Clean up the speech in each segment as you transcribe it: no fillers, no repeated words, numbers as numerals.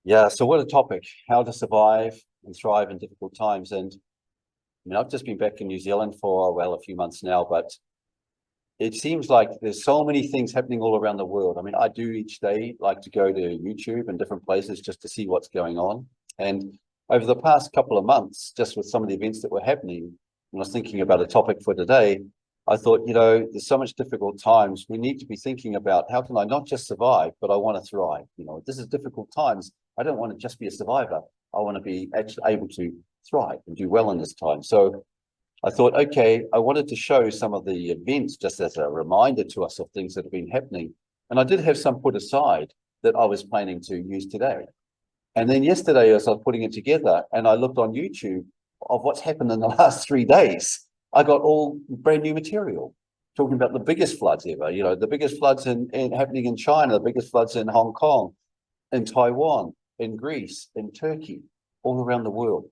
Yeah, so what a topic, how to survive and thrive in difficult times. And I mean, I've just been back in New Zealand for, well, a few months now, but it seems like there's so many things happening all around the world. I mean, I do each day like to go to YouTube and different places just to see what's going on. And over the past couple of months, just with some of the events that were happening, when I was thinking about a topic for today, I thought, there's so much difficult times. We need to be thinking about how can I not just survive, but I want to thrive. This is difficult times. I don't want to just be a survivor. I want to be actually able to thrive and do well in this time. So I thought, okay, I wanted to show some of the events just as a reminder to us of things that have been happening. And I did have some put aside that I was planning to use today. And then yesterday, as I was putting it together and I looked on YouTube of what's happened in the last 3 days, I got all brand new material talking about the biggest floods ever, the biggest floods in happening in China, the biggest floods in Hong Kong, in Taiwan, in Greece, in Turkey, all around the world.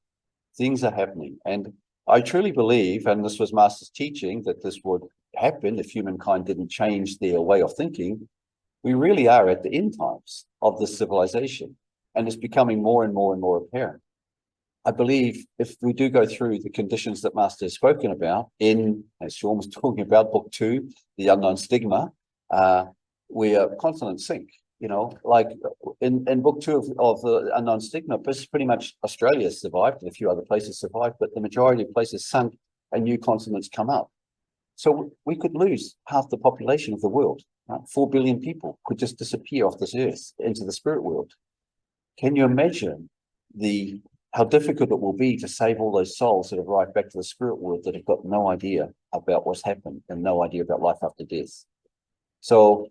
Things are happening. And I truly believe, and this was Master's teaching, that this would happen if humankind didn't change their way of thinking. We really are at the end times of this civilization, and it's becoming more and more and more apparent. I believe if we do go through the conditions that Master has spoken about in, as Sean was talking about, book 2, The Unknown Stigma, we are constant sink. Like in book 2 of the Unknown Stigma, pretty much Australia survived and a few other places survived, but the majority of places sunk and new continents come up. So we could lose half the population of the world. 4 billion people could just disappear off this earth into the spirit world. Can you imagine how difficult it will be to save all those souls that have arrived back to the spirit world that have got no idea about what's happened and no idea about life after death? So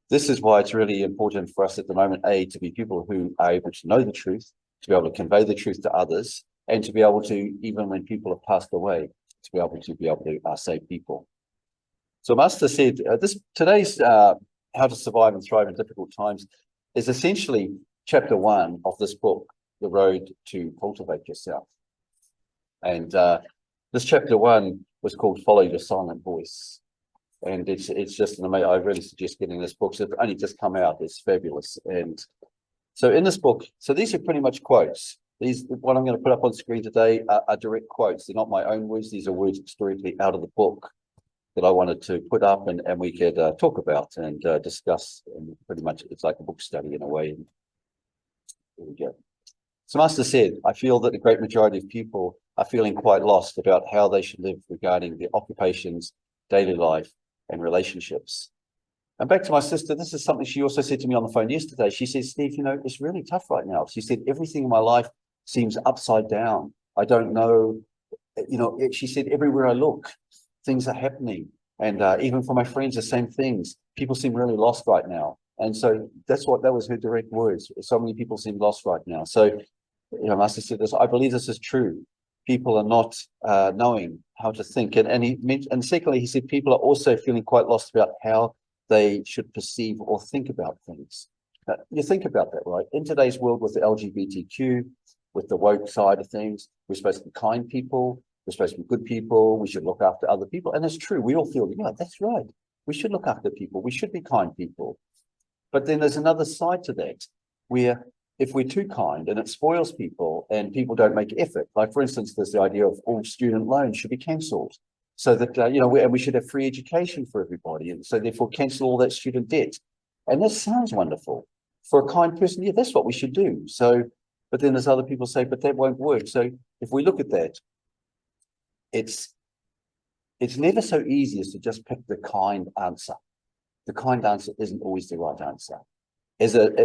this is why it's really important for us at the moment, to be people who are able to know the truth, to be able to convey the truth to others, and to be able to, even when people have passed away, to be able to save people. So Master said, today's How to Survive and Thrive in Difficult Times is essentially chapter 1 of this book, The Road to Cultivate Yourself. And this chapter 1 was called Follow Your Silent Voice. And it's just an amazing, I really suggest getting this book. So it's only just come out. It's fabulous. And so in this book, so these are pretty much quotes. What I'm going to put up on screen today are direct quotes. They're not my own words. These are words directly out of the book that I wanted to put up and we could talk about and discuss. And pretty much it's like a book study in a way. There we go. So Master said, I feel that the great majority of people are feeling quite lost about how they should live regarding their occupations, daily life, and relationships. And back to my sister, this is something she also said to me on the phone yesterday. She said, Steve, it's really tough right now. She said, everything in my life seems upside down. I don't know, she said, everywhere I look, things are happening. And even for my friends, the same things. People seem really lost right now. And so that was her direct words. So many people seem lost right now. So, Master said this, I believe this is true. People are not knowing how to think. And secondly, he said people are also feeling quite lost about how they should perceive or think about things. You think about that, right? In today's world with the LGBTQ, with the woke side of things, we're supposed to be kind people, we're supposed to be good people, we should look after other people. And it's true, we all feel, yeah, that's right. We should look after people, we should be kind people. But then there's another side to that, where if we're too kind and it spoils people and people don't make effort, like for instance, there's the idea of all student loans should be cancelled so that, and we should have free education for everybody. And so therefore cancel all that student debt. And that sounds wonderful. For a kind person, yeah, that's what we should do. So, but then there's other people say, but that won't work. So if we look at that, it's never so easy as to just pick the kind answer. The kind answer isn't always the right answer.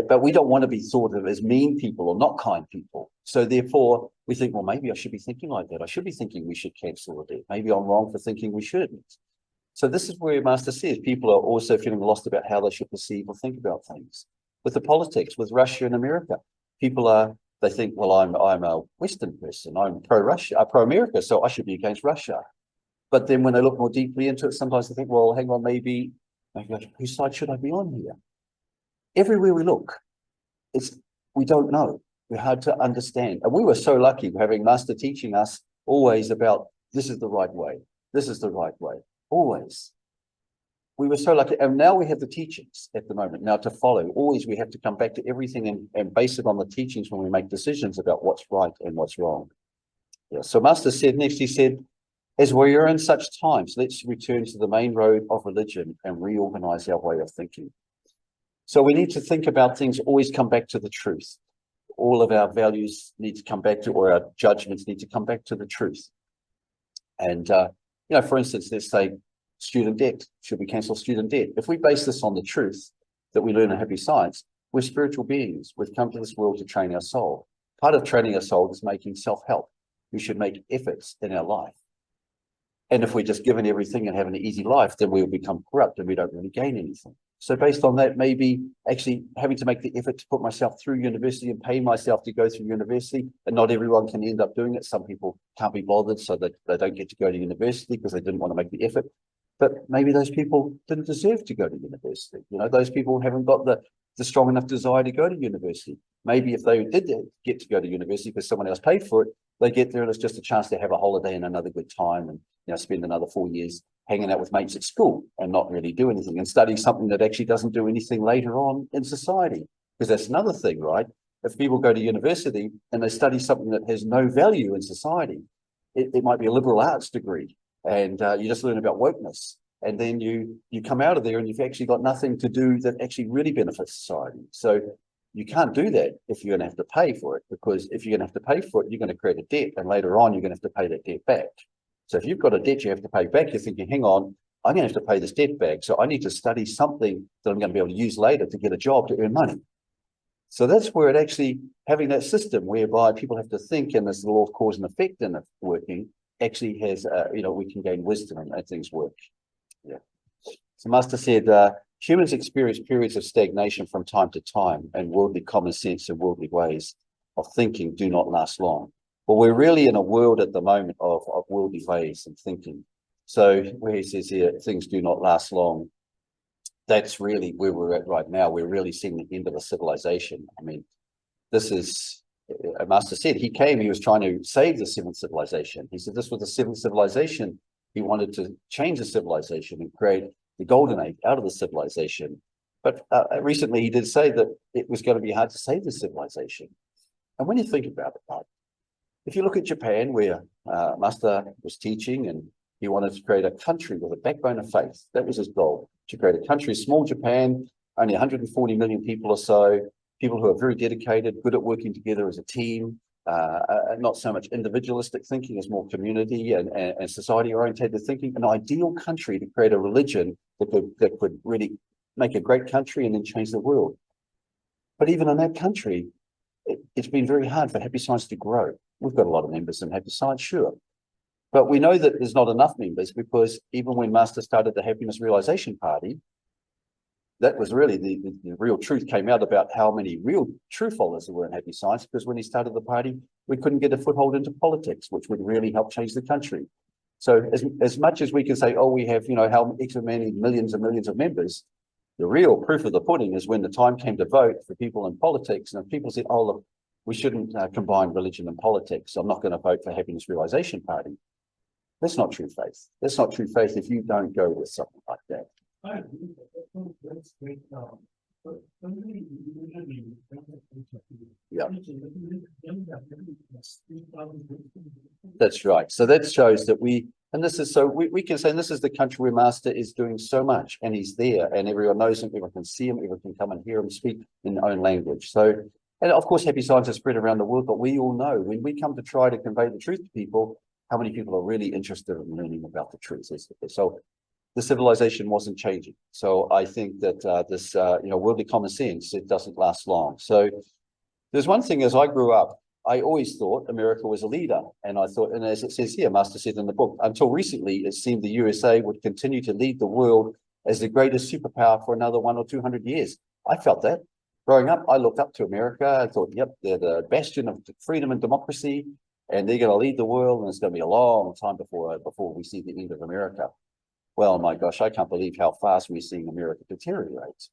But we don't want to be thought of as mean people or not kind people. So therefore, we think, well, maybe I should be thinking like that. I should be thinking we should cancel the debt. Maybe I'm wrong for thinking we shouldn't. So this is where Master says people are also feeling lost about how they should perceive or think about things. With the politics, with Russia and America, they think, well, I'm a Western person. I'm pro-Russia, pro-America, so I should be against Russia. But then when they look more deeply into it, sometimes they think, well, hang on, maybe whose side should I be on here? Everywhere we look, we don't know. We're hard to understand. And we were so lucky having Master teaching us always about this is the right way. This is the right way. Always. we were so lucky, and now we have the teachings at the moment now to follow. Always we have to come back to everything and base it on the teachings when we make decisions about what's right and what's wrong. Yeah. So Master said next, he said, as we are in such times, let's return to the main road of religion and reorganize our way of thinking. So we need to think about things, always come back to the truth. All of our values need to come back to, or our judgments need to come back to the truth. And, for instance, let's say student debt. Should we cancel student debt? If we base this on the truth that we learn in Happy Science, we're spiritual beings. We've come to this world to train our soul. Part of training our soul is making self-help. We should make efforts in our life. And if we're just given everything and have an easy life, then we'll become corrupt and we don't really gain anything. So based on that, maybe actually having to make the effort to put myself through university and pay myself to go through university, and not everyone can end up doing it. Some people can't be bothered, so that they don't get to go to university because they didn't want to make the effort. But maybe those people didn't deserve to go to university. Those people haven't got the strong enough desire to go to university. Maybe if they did get to go to university because someone else paid for it, they get there and it's just a chance to have a holiday and another good time and spend another 4 years hanging out with mates at school and not really do anything and studying something that actually doesn't do anything later on in society. Because that's another thing, right? If people go to university and they study something that has no value in society, it might be a liberal arts degree, and you just learn about wokeness. And then you come out of there and you've actually got nothing to do that actually really benefits society. So you can't do that if you're going to have to pay for it, because if you're going to have to pay for it, you're going to create a debt, and later on you're going to have to pay that debt back. So if you've got a debt you have to pay back, you're thinking, hang on, I'm going to have to pay this debt back. So I need to study something that I'm going to be able to use later to get a job to earn money. So that's where it actually, having that system whereby people have to think, and there's the law of cause and effect in it working, actually has, we can gain wisdom and things work. Yeah. So Master said, humans experience periods of stagnation from time to time, and worldly common sense and worldly ways of thinking do not last long. Well, we're really in a world at the moment of worldly ways and thinking. So where he says here, things do not last long, that's really where we're at right now. We're really seeing the end of a civilization. I mean, this is, Master said, he was trying to save the seventh civilization. He said this was the seventh civilization. He wanted to change the civilization and create the golden age out of the civilization. But recently he did say that it was going to be hard to save the civilization. And when you think about it, right, if you look at Japan, where Master was teaching, and he wanted to create a country with a backbone of faith. That was his goal, to create a country, small Japan, only 140 million people or so, people who are very dedicated, good at working together as a team, not so much individualistic thinking as more community and society-oriented thinking, an ideal country to create a religion that could really make a great country and then change the world. But even in that country, it's been very hard for Happy Science to grow. We've got a lot of members in Happy Science, sure. But we know that there's not enough members, because even when Master started the Happiness Realization Party, that was really the real truth came out about how many real true followers there were in Happy Science, because when he started the party, we couldn't get a foothold into politics, which would really help change the country. So as much as we can say, oh, we have, how many millions and millions of members, the real proof of the pudding is when the time came to vote for people in politics, and if people said, oh, look, we shouldn't combine religion and politics, so I'm not going to vote for Happiness Realization Party. That's not true faith. That's not true faith if you don't go with something like that. Yeah. That's right. So that shows that we can say, and this is the country where Master is doing so much, and he's there, and everyone knows him, everyone can see him, everyone can come and hear him speak in their own language. So, and of course, Happy Science is spread around the world, but we all know when we come to try to convey the truth to people, how many people are really interested in learning about the truth. So the civilization wasn't changing. So I think that this worldly common sense, it doesn't last long. So there's one thing, as I grew up, I always thought America was a leader. And I thought, and as it says here, Master said in the book, until recently, it seemed the USA would continue to lead the world as the greatest superpower for another 100 or 200 years. I felt that. Growing up, I looked up to America. I thought, yep, they're the bastion of freedom and democracy, and they're going to lead the world, and it's going to be a long time before we see the end of America. Well, my gosh, I can't believe how fast we're seeing America deteriorate.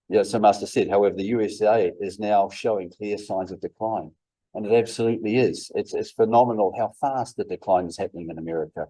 Yeah, so Master said, however, the USA is now showing clear signs of decline, and it absolutely is. It's phenomenal how fast the decline is happening in America.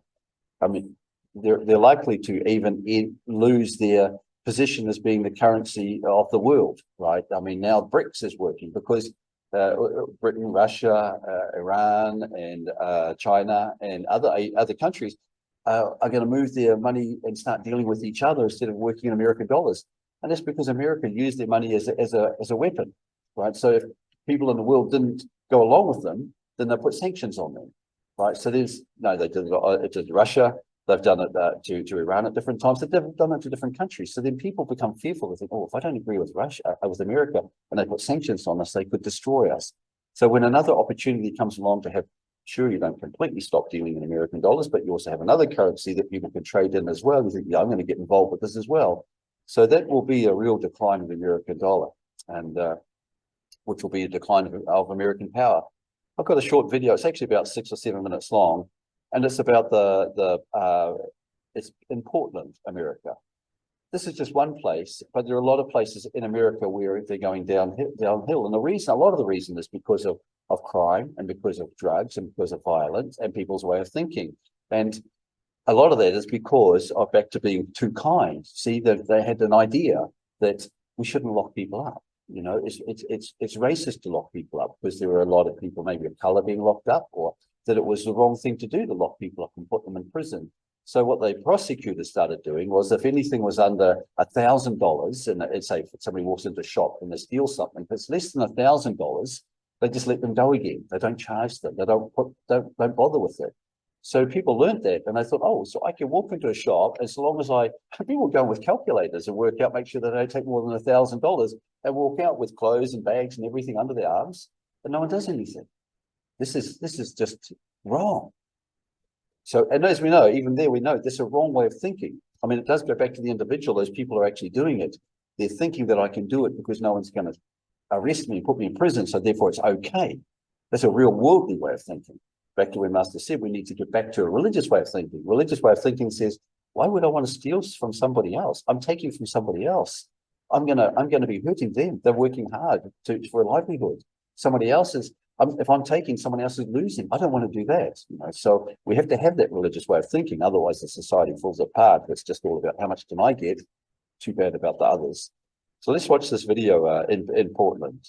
I mean, they're likely to even lose their position as being the currency of the world, right? I mean, now BRICS is working because Britain, Russia, Iran, and China, and other countries are going to move their money and start dealing with each other instead of working in American dollars. And that's because America used their money as a weapon, right? So if people in the world didn't go along with them, then they put sanctions on them, right? So they did it to Russia. They've done it to Iran at different times. They've done it to different countries. So then people become fearful. They think, oh, if I don't agree with Russia, with America, and they put sanctions on us, they could destroy us. So when another opportunity comes along to have, sure, you don't completely stop dealing in American dollars, but you also have another currency that people can trade in as well. You think, yeah, I'm going to get involved with this as well. So that will be a real decline of the American dollar, and which will be a decline of American power. I've got a short video. It's actually about 6 or 7 minutes long. And it's about it's in Portland, America. This is just one place, but there are a lot of places in America where they're going downhill. And a lot of the reason is because of crime and because of drugs and because of violence and people's way of thinking. And a lot of that is because of back to being too kind. See, that they had an idea that we shouldn't lock people up. You know, it's racist to lock people up because there were a lot of people maybe of color being locked up, or that it was the wrong thing to do to lock people up and put them in prison. So what the prosecutors started doing was, if anything was under $1,000, and say if somebody walks into a shop and they steal something, if it's less than $1,000, they just let them go again. They don't charge them. They don't bother with it. So people learned that, and they thought, oh, so I can walk into a shop as long as people go with calculators and work out, make sure that they don't take more than $1,000, and walk out with clothes and bags and everything under their arms, and no one does anything. This is just wrong. So, and as we know, even there, we know this is a wrong way of thinking. I mean, it does go back to the individual. Those people are actually doing it. They're thinking that I can do it because no one's going to arrest me and put me in prison, so therefore it's okay. That's a real worldly way of thinking. Back to when Master said, we need to get back to a religious way of thinking. Religious way of thinking says, why would I want to steal from somebody else? I'm taking from somebody else. I'm gonna be hurting them. They're working hard for a livelihood. Somebody else is. If I'm taking, someone else is losing. I don't want to do that. You know, so we have to have that religious way of thinking. Otherwise, the society falls apart. It's just all about how much can I get. Too bad about the others. So let's watch this video in Portland.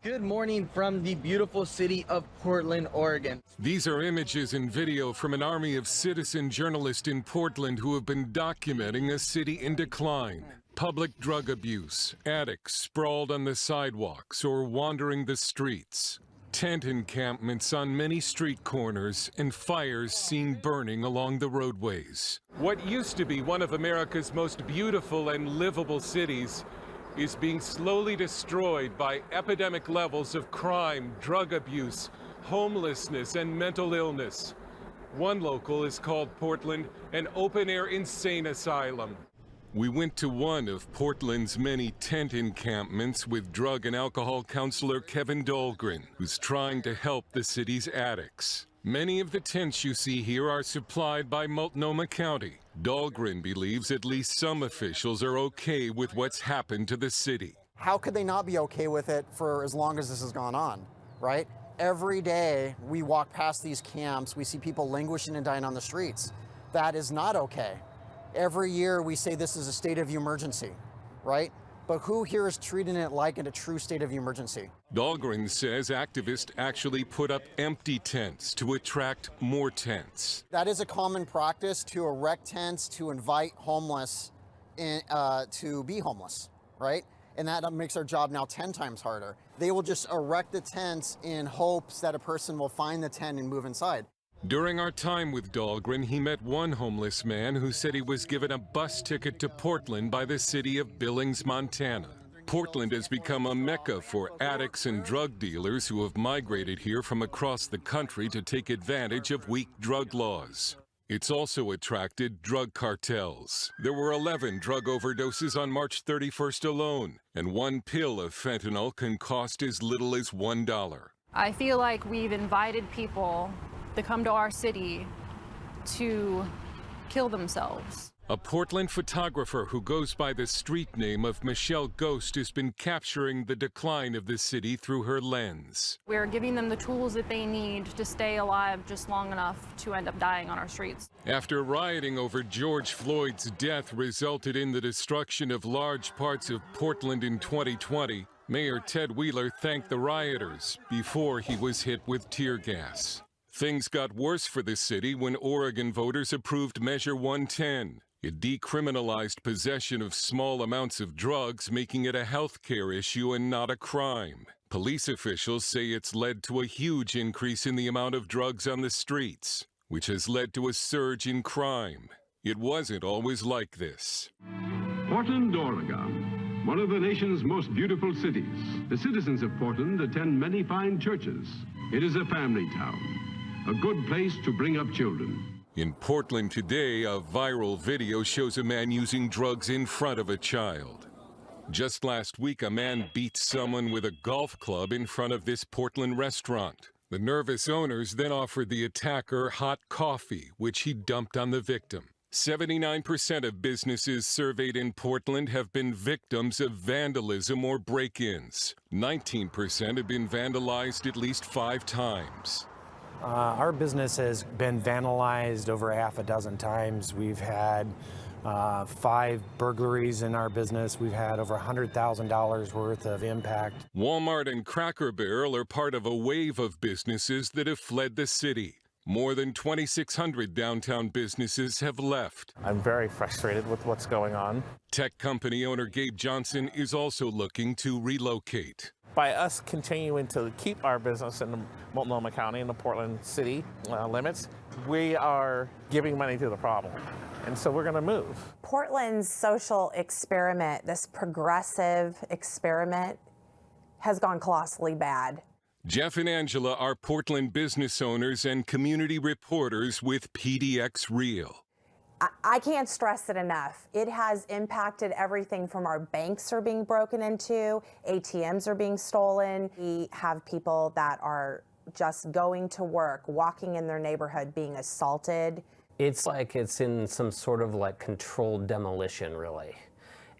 Good morning from the beautiful city of Portland, Oregon. These are images and video from an army of citizen journalists in Portland who have been documenting a city in decline. Public drug abuse, addicts sprawled on the sidewalks or wandering the streets, tent encampments on many street corners, and fires seen burning along the roadways. What used to be one of America's most beautiful and livable cities is being slowly destroyed by epidemic levels of crime, drug abuse, homelessness, and mental illness. One local is called Portland an open-air insane asylum. We went to one of Portland's many tent encampments with drug and alcohol counselor Kevin Dahlgren, who's trying to help the city's addicts. Many of the tents you see here are supplied by Multnomah County. Dahlgren believes at least some officials are okay with what's happened to the city. How could they not be okay with it for as long as this has gone on, right? Every day we walk past these camps, we see people languishing and dying on the streets. That is not okay. Every year we say this is a state of emergency, right? But who here is treating it like a true state of emergency? Dahlgren says activists actually put up empty tents to attract more tents. That is a common practice, to erect tents to invite homeless to be homeless, right? And that makes our job now 10 times harder. They will just erect the tents in hopes that a person will find the tent and move inside. During our time with Dahlgren, he met one homeless man who said he was given a bus ticket to Portland by the city of Billings, Montana. Portland has become a mecca for addicts and drug dealers who have migrated here from across the country to take advantage of weak drug laws. It's also attracted drug cartels. There were 11 drug overdoses on March 31st alone, and one pill of fentanyl can cost as little as $1. I feel like we've invited people to come to our city to kill themselves. A Portland photographer who goes by the street name of Michelle Ghost has been capturing the decline of the city through her lens. We're giving them the tools that they need to stay alive just long enough to end up dying on our streets. After rioting over George Floyd's death resulted in the destruction of large parts of Portland in 2020, Mayor Ted Wheeler thanked the rioters before he was hit with tear gas. Things got worse for the city when Oregon voters approved Measure 110. It decriminalized possession of small amounts of drugs, making it a health care issue and not a crime. Police officials say it's led to a huge increase in the amount of drugs on the streets, which has led to a surge in crime. It wasn't always like this. Portland, Oregon, one of the nation's most beautiful cities. The citizens of Portland attend many fine churches. It is a family town, a good place to bring up children. In Portland today, a viral video shows a man using drugs in front of a child. Just last week, a man beat someone with a golf club in front of this Portland restaurant. The nervous owners then offered the attacker hot coffee, which he dumped on the victim. 79% of businesses surveyed in Portland have been victims of vandalism or break-ins. 19% have been vandalized at least 5 times. Our business has been vandalized over half a dozen times. We've had 5 burglaries in our business. We've had over $100,000 worth of impact. Walmart and Cracker Barrel are part of a wave of businesses that have fled the city. More than 2,600 downtown businesses have left. I'm very frustrated with what's going on. Tech company owner Gabe Johnson is also looking to relocate. By us continuing to keep our business in the Multnomah County and the Portland city limits, we are giving money to the problem. And so we're going to move. Portland's social experiment, this progressive experiment, has gone colossally bad. Jeff and Angela are Portland business owners and community reporters with PDX Real. I can't stress it enough. It has impacted everything from our banks are being broken into, ATMs are being stolen. We have people that are just going to work, walking in their neighborhood, being assaulted. It's like it's in some sort of like controlled demolition, really.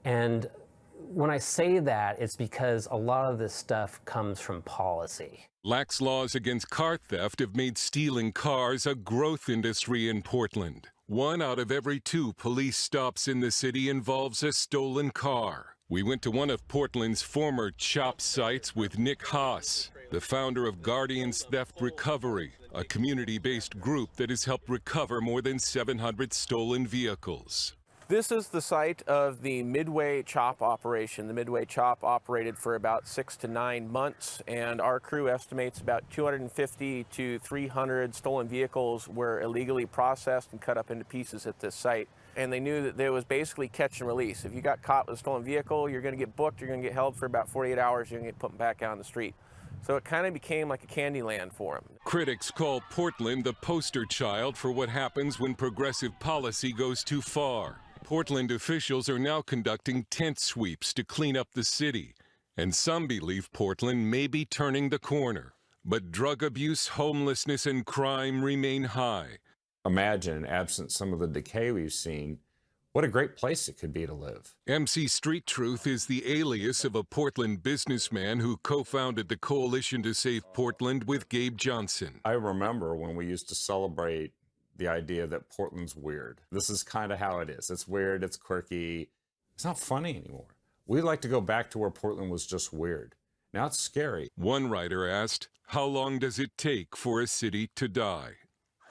And when I say that, it's because a lot of this stuff comes from policy. Lax laws against car theft have made stealing cars a growth industry in Portland. 1 out of every 2 police stops in the city involves a stolen car. We went to one of Portland's former CHOP sites with Nick Haas, the founder of Guardians Theft Recovery, a community-based group that has helped recover more than 700 stolen vehicles. This is the site of the Midway CHOP operation. The Midway CHOP operated for about 6 to 9 months, and our crew estimates about 250 to 300 stolen vehicles were illegally processed and cut up into pieces at this site. And they knew that there was basically catch and release. If you got caught with a stolen vehicle, you're going to get booked, you're going to get held for about 48 hours, you're going to get put back out on the street. So it kind of became like a candy land for them. Critics call Portland the poster child for what happens when progressive policy goes too far. Portland officials are now conducting tent sweeps to clean up the city, and some believe Portland may be turning the corner. But drug abuse, homelessness, and crime remain high. Imagine, absent some of the decay we've seen, what a great place it could be to live. MC Street Truth is the alias of a Portland businessman who co-founded the Coalition to Save Portland with Gabe Johnson. I remember when we used to celebrate the idea that Portland's weird. This is kind of how it is. It's weird, it's quirky. It's not funny anymore. We'd like to go back to where Portland was just weird. Now it's scary. One writer asked, how long does it take for a city to die?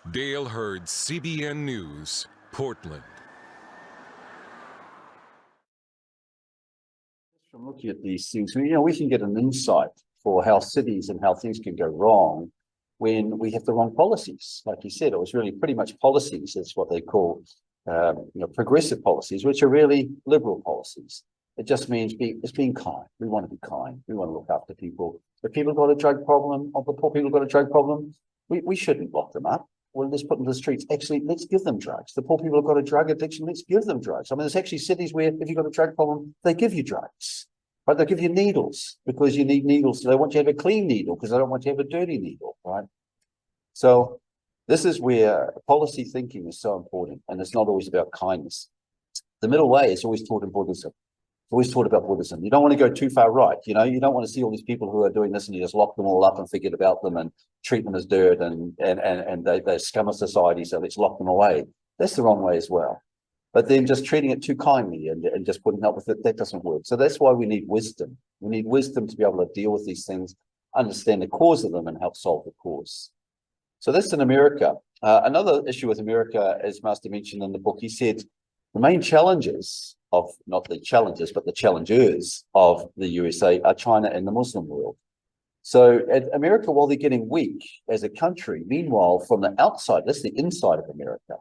Dale Hurd, CBN News, Portland. From looking at these things, we can get an insight for how cities and how things can go wrong when we have the wrong policies. Like you said, it was really pretty much policies. It's what they call, progressive policies, which are really liberal policies. It just means being kind. We want to be kind. We want to look after people. If people have got a drug problem, or the poor people have got a drug problem, we shouldn't lock them up. Well, let's put them to the streets. Actually, let's give them drugs. The poor people have got a drug addiction. Let's give them drugs. I mean, there's actually cities where if you've got a drug problem, they give you drugs. Right? They'll give you needles because you need needles. They want you to have a clean needle because they don't want you to have a dirty needle, right? So this is where policy thinking is so important, and it's not always about kindness. The middle way is always taught in Buddhism. It's always taught about Buddhism. You don't want to go too far right. You know, you don't want to see all these people who are doing this and you just lock them all up and forget about them and treat them as dirt and they scum of society, so let's lock them away. That's the wrong way as well. But then just treating it too kindly and just putting up with it, that doesn't work. So that's why we need wisdom. We need wisdom to be able to deal with these things, understand the cause of them and help solve the cause. So that's in America. Another issue with America, as Master mentioned in the book, he said the main challenges of, not the challenges, but the challengers of the USA are China and the Muslim world. So at America, while they're getting weak as a country, meanwhile, from the outside, that's the inside of America.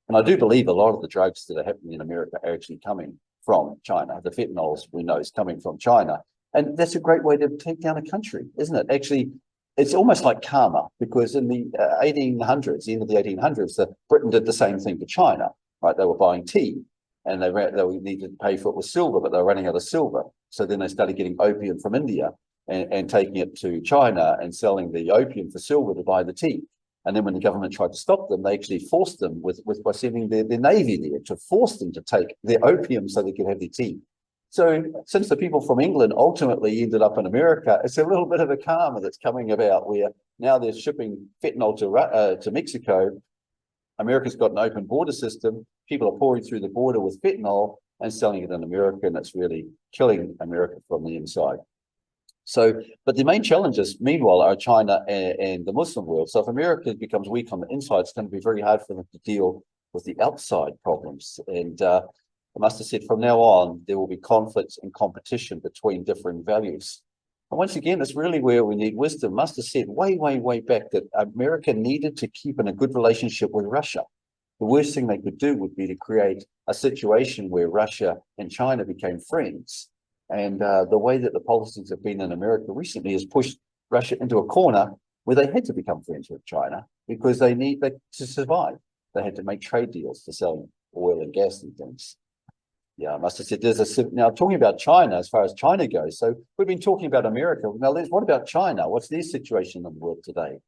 And I do believe a lot of the drugs that are happening in America are actually coming from China. The fentanyls we know is coming from China. And that's a great way to take down a country, isn't it? Actually, it's almost like karma, because in the 1800s, the end of the 1800s, Britain did the same thing to China, right? They were buying tea and they needed to pay for it with silver, but they were running out of silver. So then they started getting opium from India and taking it to China and selling the opium for silver to buy the tea. And then when the government tried to stop them, they actually forced them by sending their navy there to force them to take their opium so they could have their tea. So since the people from England ultimately ended up in America, it's a little bit of a karma that's coming about where now they're shipping fentanyl to Mexico. America's got an open border system. People are pouring through the border with fentanyl and selling it in America, and it's really killing America from the inside. So, but the main challenges, meanwhile, are China and the Muslim world. So if America becomes weak on the inside, it's going to be very hard for them to deal with the outside problems. And I must have said from now on, there will be conflicts and competition between different values. And once again, it's really where we need wisdom. Must have said way, way, way back that America needed to keep in a good relationship with Russia. The worst thing they could do would be to create a situation where Russia and China became friends. And the way that the policies have been in America recently has pushed Russia into a corner where they had to become friends with China because they need to survive. They had to make trade deals for selling oil and gas and things. Yeah, I must have said now talking about China, as far as China goes. So we've been talking about America. Now, what about China? What's their situation in the world today?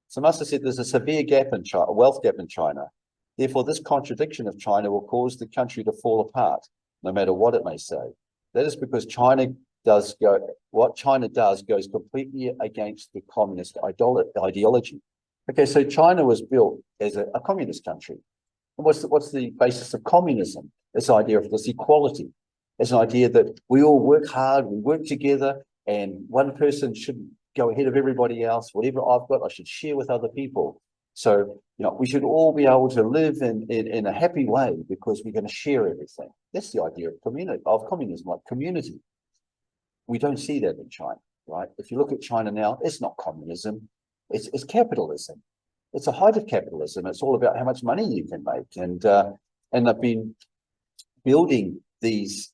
So I must have said there's a severe gap in China, a wealth gap in China. Therefore, this contradiction of China will cause the country to fall apart, no matter what it may say. That is because what China does goes completely against the communist ideology. Okay, so China was built as a communist country. And what's the basis of communism? This idea of this equality. It's an idea that we all work hard, we work together, and one person shouldn't go ahead of everybody else. Whatever I've got, I should share with other people. So, we should all be able to live in a happy way because we're going to share everything. That's the idea of communism, like community. We don't see that in China, right? If you look at China now, it's not communism, it's capitalism. It's a height of capitalism. It's all about how much money you can make. And they've been building these,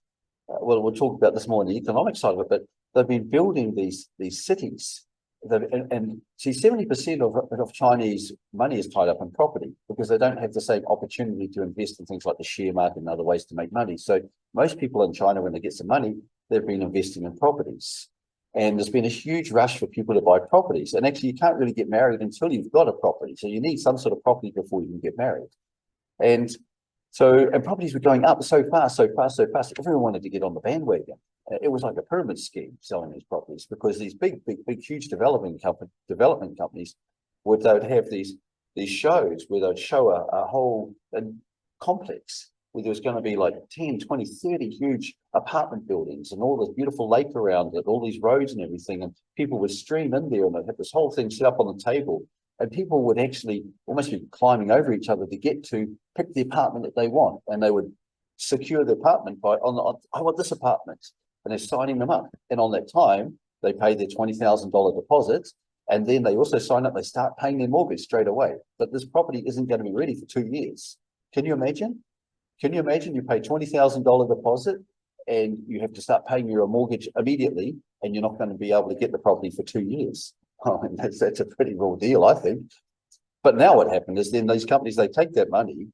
we'll talk about this more on the economic side of it, but they've been building these cities. And see, 70% of Chinese money is tied up in property because they don't have the same opportunity to invest in things like the share market and other ways to make money. So most people in China, when they get some money, they've been investing in properties. And there's been a huge rush for people to buy properties. And actually, you can't really get married until you've got a property. So you need some sort of property before you can get married. And properties were going up so fast. Everyone wanted to get on the bandwagon. It was like a pyramid scheme selling these properties because these big, huge development companies would have these shows where they'd show a whole complex where there was going to be like 10, 20, 30 huge apartment buildings and all this beautiful lake around it, all these roads and everything. And people would stream in there and they'd have this whole thing set up on the table. And people would actually almost be climbing over each other to get to pick the apartment that they want. And they would secure the apartment by, I want this apartment. And they're signing them up. And on that time, they pay their $20,000 deposit. And then they also sign up, they start paying their mortgage straight away. But this property isn't going to be ready for 2 years. Can you imagine? Can you imagine you pay $20,000 deposit and you have to start paying your mortgage immediately and you're not going to be able to get the property for 2 years? Oh, that's a pretty raw deal, I think. But now what happened is then these companies, they take that money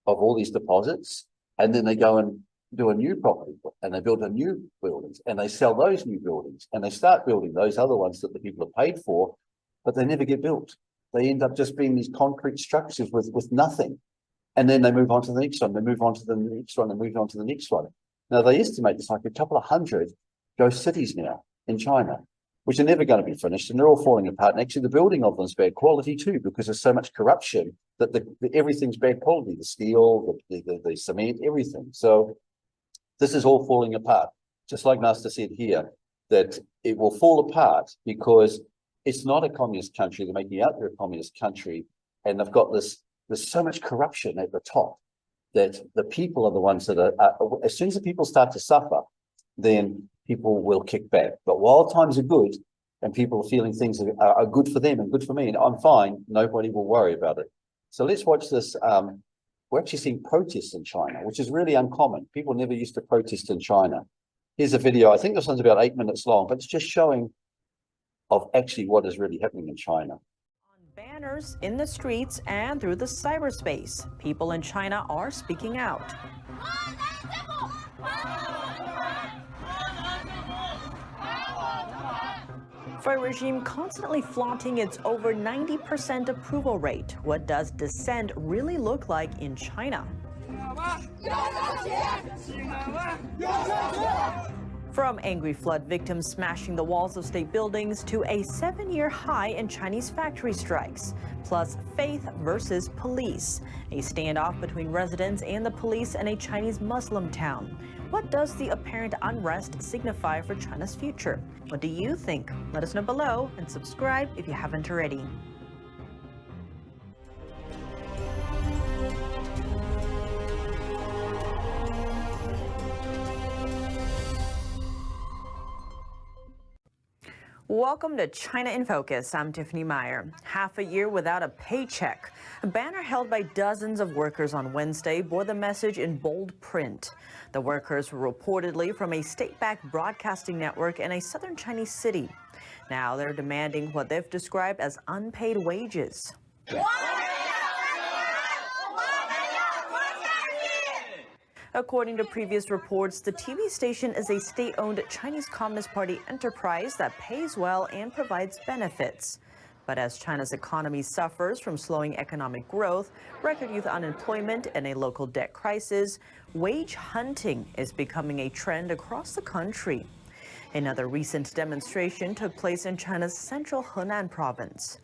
of all these deposits and then they go and do a new property and they build a new buildings and they sell those new buildings and they start building those other ones that the people have paid for, but they never get built. They end up just being these concrete structures with nothing. And then they move on to the next one, they move on to the next one, they move on to the next one. Now they estimate there's like a couple of hundred ghost cities now in China, which are never going to be finished, and they're all falling apart. And actually the building of them is bad quality too, because there's so much corruption that everything's bad quality, the steel, the cement, everything. So this is all falling apart. Just like Nasta said here, that it will fall apart because it's not a communist country. They're making out they're a communist country, and they've got this, there's so much corruption at the top that the people are the ones that are as soon as the people start to suffer, then people will kick back. But while times are good and people are feeling things are good for them and good for me, and I'm fine, nobody will worry about it. So let's watch this. We're actually seeing protests in China, which is really uncommon. People never used to protest in China. Here's a video. I think this one's about 8 minutes long, but it's just showing of actually what is really happening in China. Banners in the streets and through the cyberspace, people in China are speaking out. For a regime constantly flaunting its over 90% approval rate, what does dissent really look like in China? From angry flood victims smashing the walls of state buildings to a 7-year high in Chinese factory strikes, plus faith versus police, a standoff between residents and the police in a Chinese Muslim town. What does the apparent unrest signify for China's future? What do you think? Let us know below and subscribe if you haven't already. Welcome to China in Focus. I'm Tiffany Meyer. Half a year without a paycheck. A banner held by dozens of workers on Wednesday bore the message in bold print. The workers were reportedly from a state-backed broadcasting network in a southern Chinese city. Now they're demanding what they've described as unpaid wages. According to previous reports, the TV station is a state-owned Chinese Communist Party enterprise that pays well and provides benefits. But as China's economy suffers from slowing economic growth, record youth unemployment, and a local debt crisis, wage hunting is becoming a trend across the country. Another recent demonstration took place in China's central Henan province.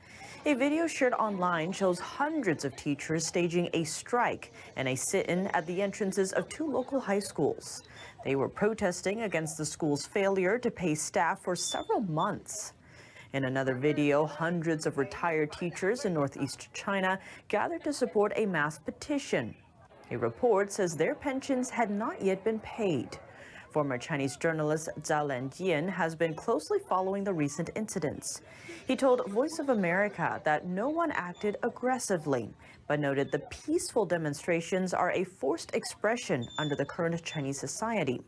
A video shared online shows hundreds of teachers staging a strike and a sit-in at the entrances of 2 local high schools. They were protesting against the school's failure to pay staff for several months. In another video, hundreds of retired teachers in northeast China gathered to support a mass petition. A report says their pensions had not yet been paid. Former Chinese journalist Zhao Lanjian has been closely following the recent incidents. He told Voice of America that no one acted aggressively, but noted the peaceful demonstrations are a forced expression under the current Chinese society.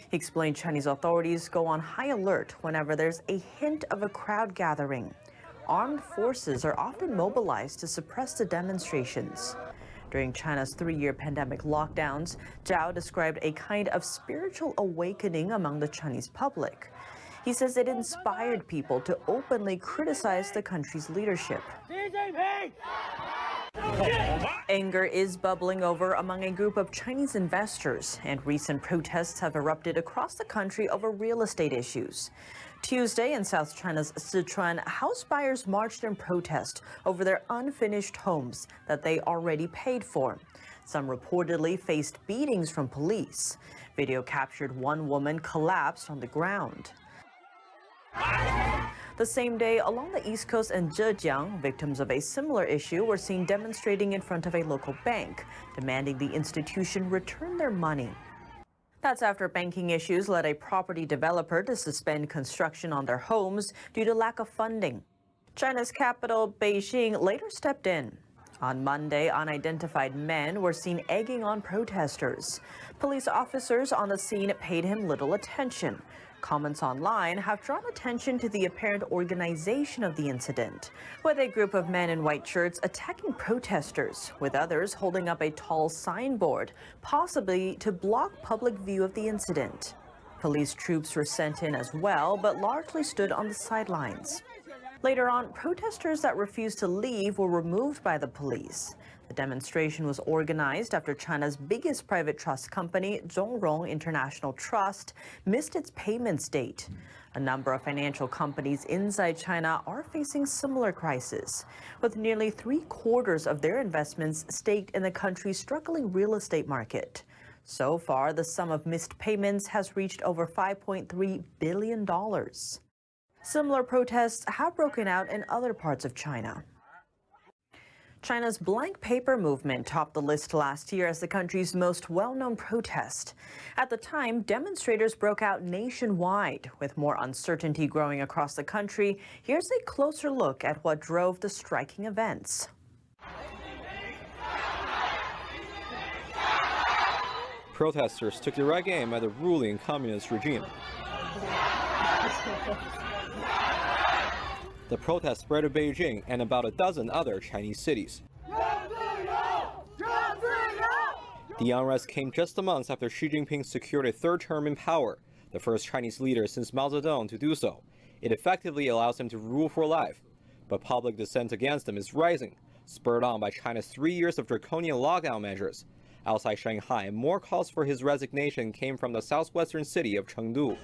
He explained Chinese authorities go on high alert whenever there's a hint of a crowd gathering. Armed forces are often mobilized to suppress the demonstrations. During China's 3-year pandemic lockdowns, Zhao described a kind of spiritual awakening among the Chinese public. He says it inspired people to openly criticize the country's leadership. Anger is bubbling over among a group of Chinese investors, and recent protests have erupted across the country over real estate issues. Tuesday in South China's Sichuan, house buyers marched in protest over their unfinished homes that they already paid for. Some reportedly faced beatings from police. Video captured one woman collapsed on the ground. The same day, along the East Coast in Zhejiang, victims of a similar issue were seen demonstrating in front of a local bank, demanding the institution return their money. That's after banking issues led a property developer to suspend construction on their homes due to lack of funding. China's capital, Beijing, later stepped in. On Monday, unidentified men were seen egging on protesters. Police officers on the scene paid him little attention. Comments online have drawn attention to the apparent organization of the incident, with a group of men in white shirts attacking protesters, with others holding up a tall signboard, possibly to block public view of the incident. Police troops were sent in as well, but largely stood on the sidelines. Later on, protesters that refused to leave were removed by the police. The demonstration was organized after China's biggest private trust company, Zongrong International Trust, missed its payments date. A number of financial companies inside China are facing similar crises, with nearly 3/4 of their investments staked in the country's struggling real estate market. So far, the sum of missed payments has reached over $5.3 billion. Similar protests have broken out in other parts of China. China's blank paper movement topped the list last year as the country's most well-known protest. At the time, demonstrators broke out nationwide. With more uncertainty growing across the country, here's a closer look at what drove the striking events. Protesters took direct aim at the ruling communist regime. The protest spread to Beijing and about a dozen other Chinese cities. The unrest came just a month after Xi Jinping secured a third term in power, the first Chinese leader since Mao Zedong to do so. It effectively allows him to rule for life. But public dissent against him is rising, spurred on by China's 3 years of draconian lockdown measures. Outside Shanghai, more calls for his resignation came from the southwestern city of Chengdu.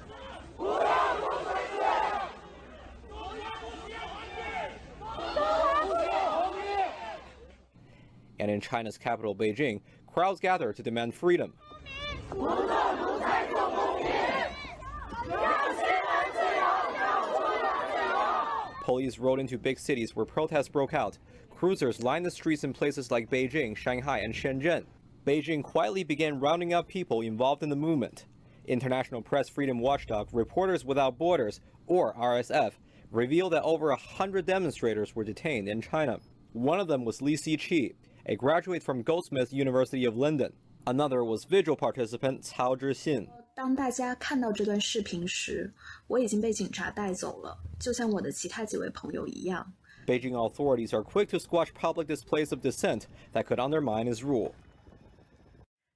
And in China's capital, Beijing, crowds gather to demand freedom. Police rode into big cities where protests broke out. Cruisers lined the streets in places like Beijing, Shanghai, and Shenzhen. Beijing quietly began rounding up people involved in the movement. International press freedom watchdog Reporters Without Borders, or RSF, revealed that over 100 demonstrators were detained in China. One of them was Li Xiqi, a graduate from Goldsmiths University of London. Another was vigil participant Cao Zhixin. 当大家看到这段视频时，我已经被警察带走了，就像我的其他几位朋友一样。 Beijing authorities are quick to squash public displays of dissent that could undermine his rule.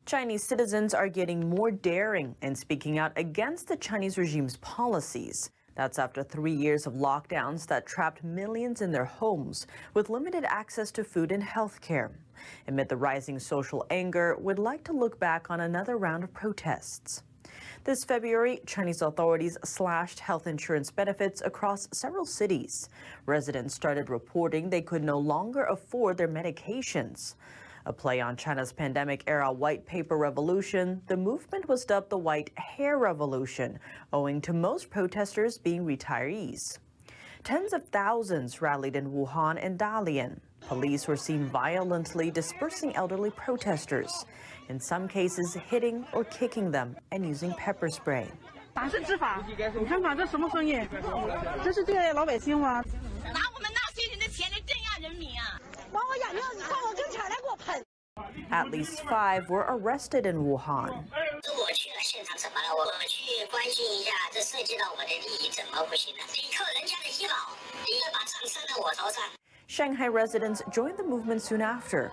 Chinese citizens are getting more daring and speaking out against the Chinese regime's policies. That's after 3 years of lockdowns that trapped millions in their homes with limited access to food and health care. Amid the rising social anger, we'd like to look back on another round of protests. This February, Chinese authorities slashed health insurance benefits across several cities. Residents started reporting they could no longer afford their medications. A play on China's pandemic-era white paper revolution, the movement was dubbed the White Hair Revolution, owing to most protesters being retirees. Tens of thousands rallied in Wuhan and Dalian. Police were seen violently dispersing elderly protesters, in some cases hitting or kicking them and using pepper spray. 法是执法，你看看这什么声音？这是对老百姓吗？拿我们纳税人的钱来镇压人民啊！ At least 5 were arrested in Wuhan. Shanghai residents joined the movement soon after.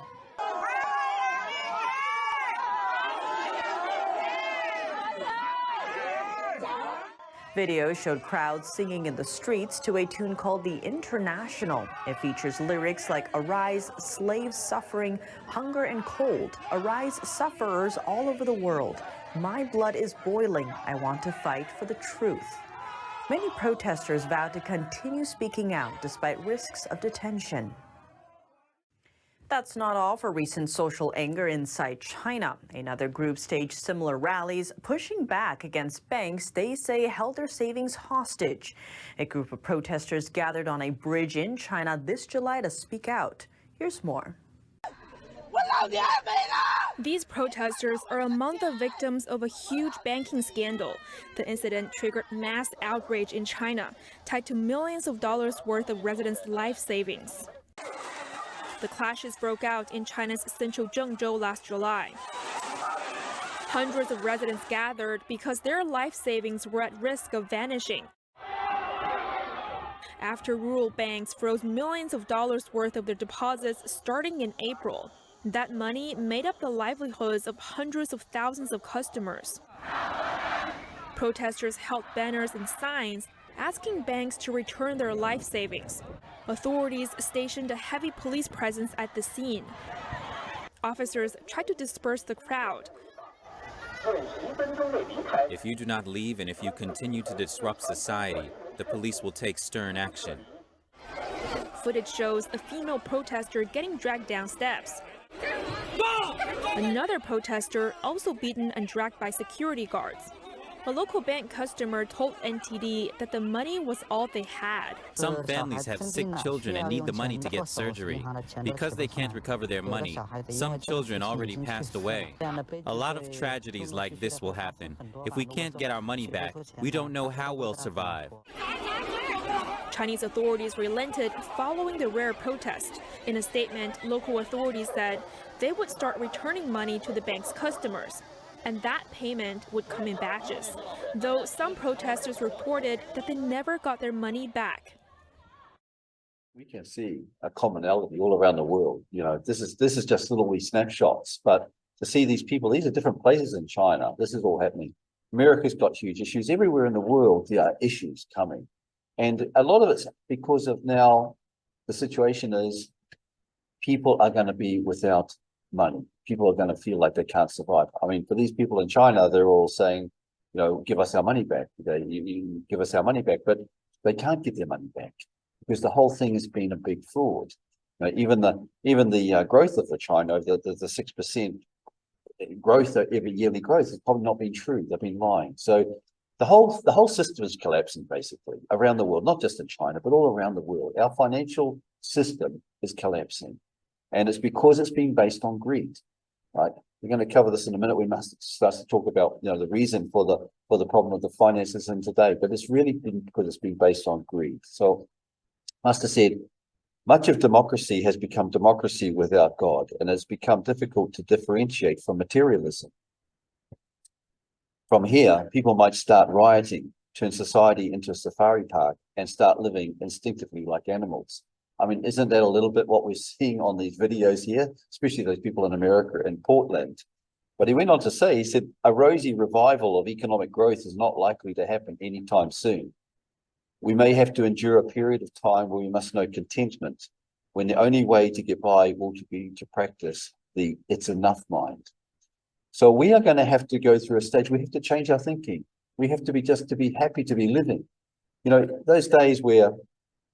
Videos showed crowds singing in the streets to a tune called The International. It features lyrics like "Arise, slaves suffering, hunger and cold. Arise, sufferers all over the world. My blood is boiling. I want to fight for the truth." Many protesters vowed to continue speaking out despite risks of detention. That's not all for recent social anger inside China. Another group staged similar rallies, pushing back against banks they say held their savings hostage. A group of protesters gathered on a bridge in China this July to speak out. Here's more. These protesters are among the victims of a huge banking scandal. The incident triggered mass outrage in China, tied to millions of dollars worth of residents' life savings. The clashes broke out in China's central Zhengzhou last July. Hundreds of residents gathered because their life savings were at risk of vanishing after rural banks froze millions of dollars worth of their deposits starting in April. That money made up the livelihoods of hundreds of thousands of customers. Protesters held banners and signs asking banks to return their life savings. Authorities stationed a heavy police presence at the scene. Officers tried to disperse the crowd. If you do not leave and if you continue to disrupt society, the police will take stern action. Footage shows a female protester getting dragged down steps. Another protester also beaten and dragged by security guards. A local bank customer told NTD that the money was all they had. Some families have sick children and need the money to get surgery. Because they can't recover their money, some children already passed away. A lot of tragedies like this will happen. If we can't get our money back, we don't know how we'll survive. Chinese authorities relented following the rare protest. In a statement, local authorities said they would start returning money to the bank's customers, and that payment would come in batches, though some protesters reported that they never got their money back. We can see a commonality all around the world. You know, this is just little wee snapshots, but to see these people, these are different places in China. This is all happening. America's got huge issues. Everywhere in the world, there are issues coming. And a lot of it's because of now the situation is people are going to be without money. People are going to feel like they can't survive. I mean, for these people in China, they're all saying, you know, give us our money back. You give us our money back, but they can't get their money back because the whole thing has been a big fraud. You know, even the growth of the China, the 6% growth, every yearly growth, has probably not been true. They've been lying. So the whole system is collapsing basically around the world, not just in China, but all around the world. Our financial system is collapsing, and it's because it's being based on greed. Right? We're going to cover this in a minute. We must start to talk about, you know, the reason for the problem of the finances in today, but it's really been because it's been based on greed. So, must have said, much of democracy has become democracy without God, and it's become difficult to differentiate from materialism. From here, people might start rioting, turn society into a safari park, and start living instinctively like animals. I mean, isn't that a little bit what we're seeing on these videos here, especially those people in America and Portland? But he went on to say, he said, a rosy revival of economic growth is not likely to happen anytime soon. We may have to endure a period of time where we must know contentment, when the only way to get by will be to practice the it's enough mind. So we are going to have to go through a stage. We have to change our thinking. We have to be just to be happy to be living. You know, those days where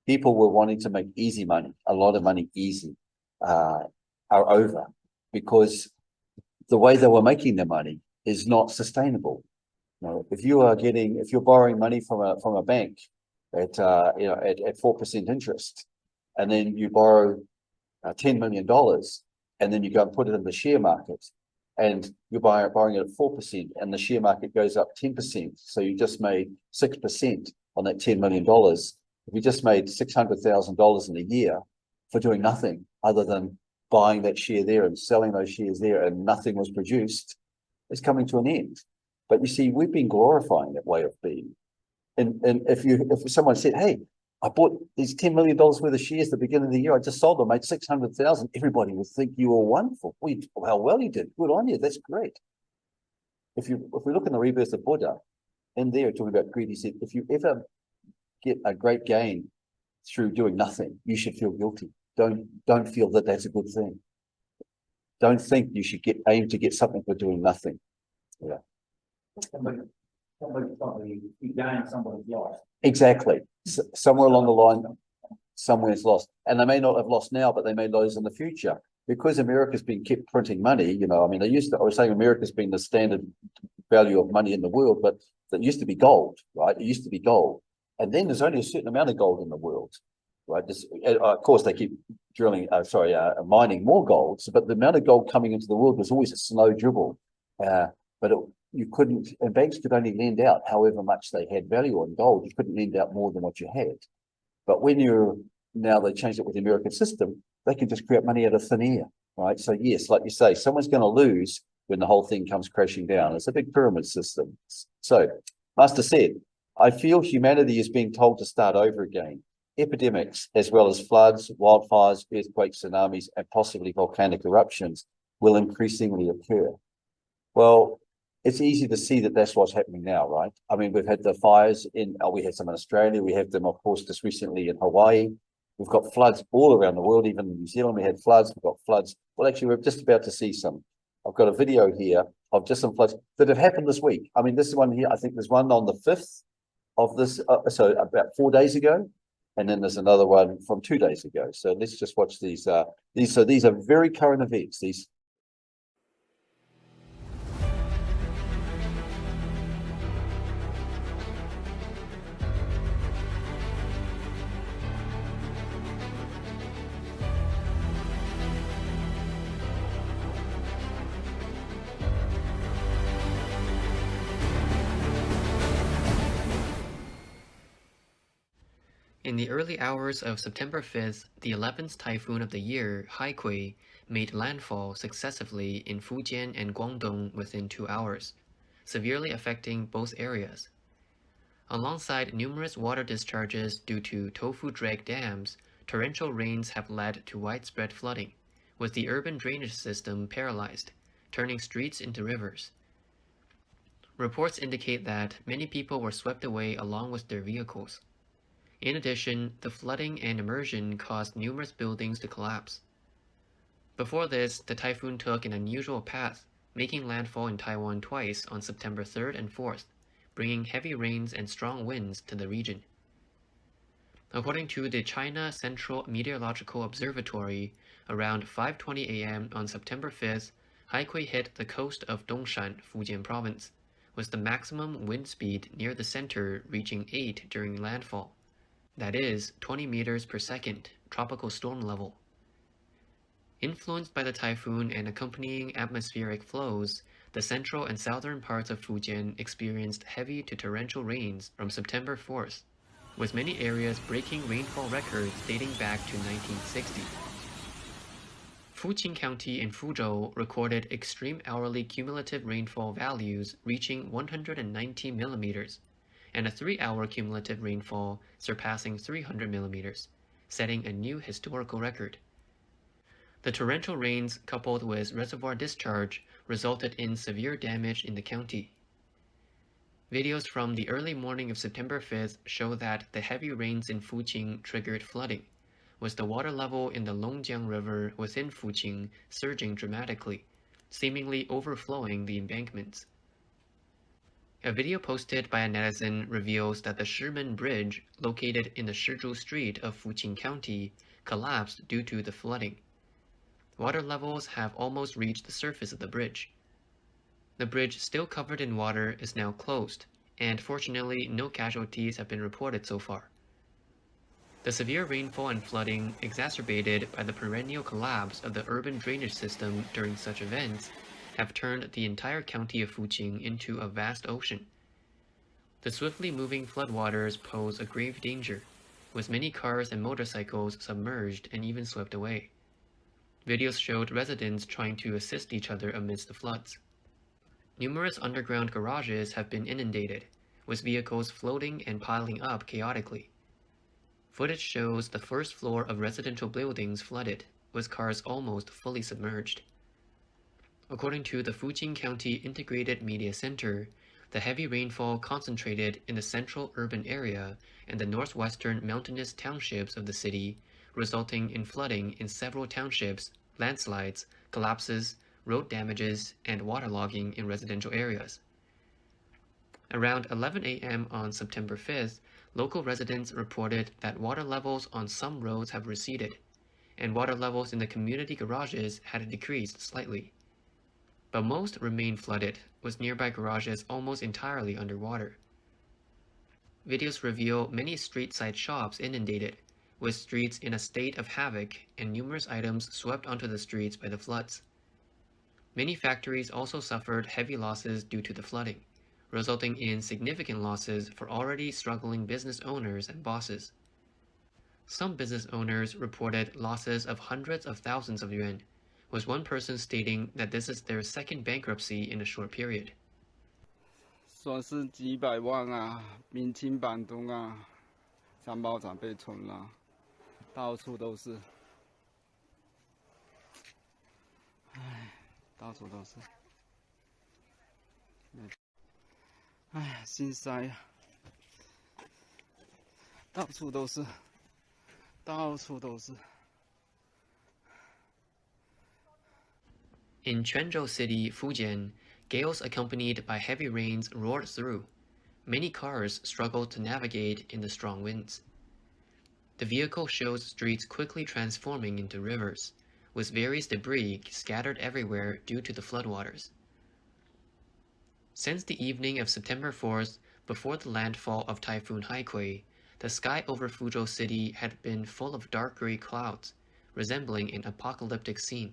people were wanting to make easy money, a lot of money easy, are over, because the way they were making their money is not sustainable. You know, if you're borrowing money from a bank at 4% interest, and then you borrow $10 million, and then you go and put it in the share market, and you're borrowing it at 4%, and the share market goes up 10%. So you just made 6% on that $10 million. If you just made $600,000 in a year for doing nothing other than buying that share there and selling those shares there, and nothing was produced, it's coming to an end. But you see, we've been glorifying that way of being. And if someone said, hey, I bought these $10 million worth of shares at the beginning of the year, I just sold them, made 600,000, everybody would think you were wonderful. How well you did. Good on you. That's great. If we look in the Rebirth of Buddha, in there talking about greed, he said, if you ever get a great gain through doing nothing, you should feel guilty. Don't feel that that's a good thing. Don't think you should aim to get something for doing nothing. Yeah. Somebody gained, somebody's lost. Exactly. Somewhere along the line, somewhere's lost. And they may not have lost now, but they may lose in the future. Because America's been kept printing money, you know, I mean, I was saying America's been the standard value of money in the world, but it used to be gold, right? It used to be gold. And then there's only a certain amount of gold in the world, right? Of course, they keep mining more gold, but the amount of gold coming into the world was always a slow dribble. You couldn't, and banks could only lend out however much they had value on gold. You couldn't lend out more than what you had. But now they changed it with the American system, they can just create money out of thin air, right? So yes, like you say, someone's going to lose when the whole thing comes crashing down. It's a big pyramid system. So, Master said, I feel humanity is being told to start over again. Epidemics, as well as floods, wildfires, earthquakes, tsunamis, and possibly volcanic eruptions will increasingly occur. Well, it's easy to see that that's what's happening now, right? I mean, we've had the fires we had some in Australia. We have them, of course, just recently in Hawaii. We've got floods all around the world. Even in New Zealand, we had floods. We've got floods. Well, actually, we're just about to see some. I've got a video here of just some floods that have happened this week. I mean, this one here, I think there's one on the 5th of this, so about 4 days ago. And then there's another one from 2 days ago. So let's just watch these. So these are very current events. These. In the early hours of September 5th, the 11th typhoon of the year, Haikui, made landfall successively in Fujian and Guangdong within 2 hours, severely affecting both areas. Alongside numerous water discharges due to tofu drag dams, torrential rains have led to widespread flooding, with the urban drainage system paralyzed, turning streets into rivers. Reports indicate that many people were swept away along with their vehicles. In addition, the flooding and immersion caused numerous buildings to collapse. Before this, the typhoon took an unusual path, making landfall in Taiwan twice on September 3rd and 4th, bringing heavy rains and strong winds to the region. According to the China Central Meteorological Observatory, around 5:20 a.m. on September 5th, Haikui hit the coast of Dongshan, Fujian province, with the maximum wind speed near the center reaching 8 during landfall. That is 20 meters per second, tropical storm level. Influenced by the typhoon and accompanying atmospheric flows, the central and southern parts of Fujian experienced heavy to torrential rains from September 4th, with many areas breaking rainfall records dating back to 1960. Fuqing County in Fuzhou recorded extreme hourly cumulative rainfall values reaching 190 millimeters, and a 3-hour cumulative rainfall surpassing 300 millimeters, setting a new historical record. The torrential rains, coupled with reservoir discharge, resulted in severe damage in the county. Videos from the early morning of September 5th show that the heavy rains in Fuqing triggered flooding, with the water level in the Longjiang River within Fuqing surging dramatically, seemingly overflowing the embankments. A video posted by a netizen reveals that the Shimen Bridge, located in the Shizhou Street of Fuqing County, collapsed due to the flooding. Water levels have almost reached the surface of the bridge. The bridge, still covered in water, is now closed, and fortunately no casualties have been reported so far. The severe rainfall and flooding, exacerbated by the perennial collapse of the urban drainage system during such events, have turned the entire county of Fuqing into a vast ocean. The swiftly moving floodwaters pose a grave danger, with many cars and motorcycles submerged and even swept away. Videos showed residents trying to assist each other amidst the floods. Numerous underground garages have been inundated, with vehicles floating and piling up chaotically. Footage shows the first floor of residential buildings flooded, with cars almost fully submerged. According to the Fuqing County Integrated Media Center, the heavy rainfall concentrated in the central urban area and the northwestern mountainous townships of the city, resulting in flooding in several townships, landslides, collapses, road damages, and waterlogging in residential areas. Around 11 a.m. on September 5th, local residents reported that water levels on some roads have receded, and water levels in the community garages had decreased slightly. But most remain flooded, with nearby garages almost entirely underwater. Videos reveal many street-side shops inundated, with streets in a state of havoc and numerous items swept onto the streets by the floods. Many factories also suffered heavy losses due to the flooding, resulting in significant losses for already struggling business owners and bosses. Some business owners reported losses of hundreds of thousands of yuan, with one person stating that this is their second bankruptcy in a short period. 损失几百万啊，明清板东啊，三包厂被冲了，到处都是，唉，到处都是。哎，心塞呀，到处都是，到处都是。In Quanzhou City, Fujian, gales accompanied by heavy rains roared through. Many cars struggled to navigate in the strong winds. The vehicle shows streets quickly transforming into rivers, with various debris scattered everywhere due to the floodwaters. Since the evening of September 4th, before the landfall of Typhoon Haikui, the sky over Fuzhou City had been full of dark gray clouds, resembling an apocalyptic scene.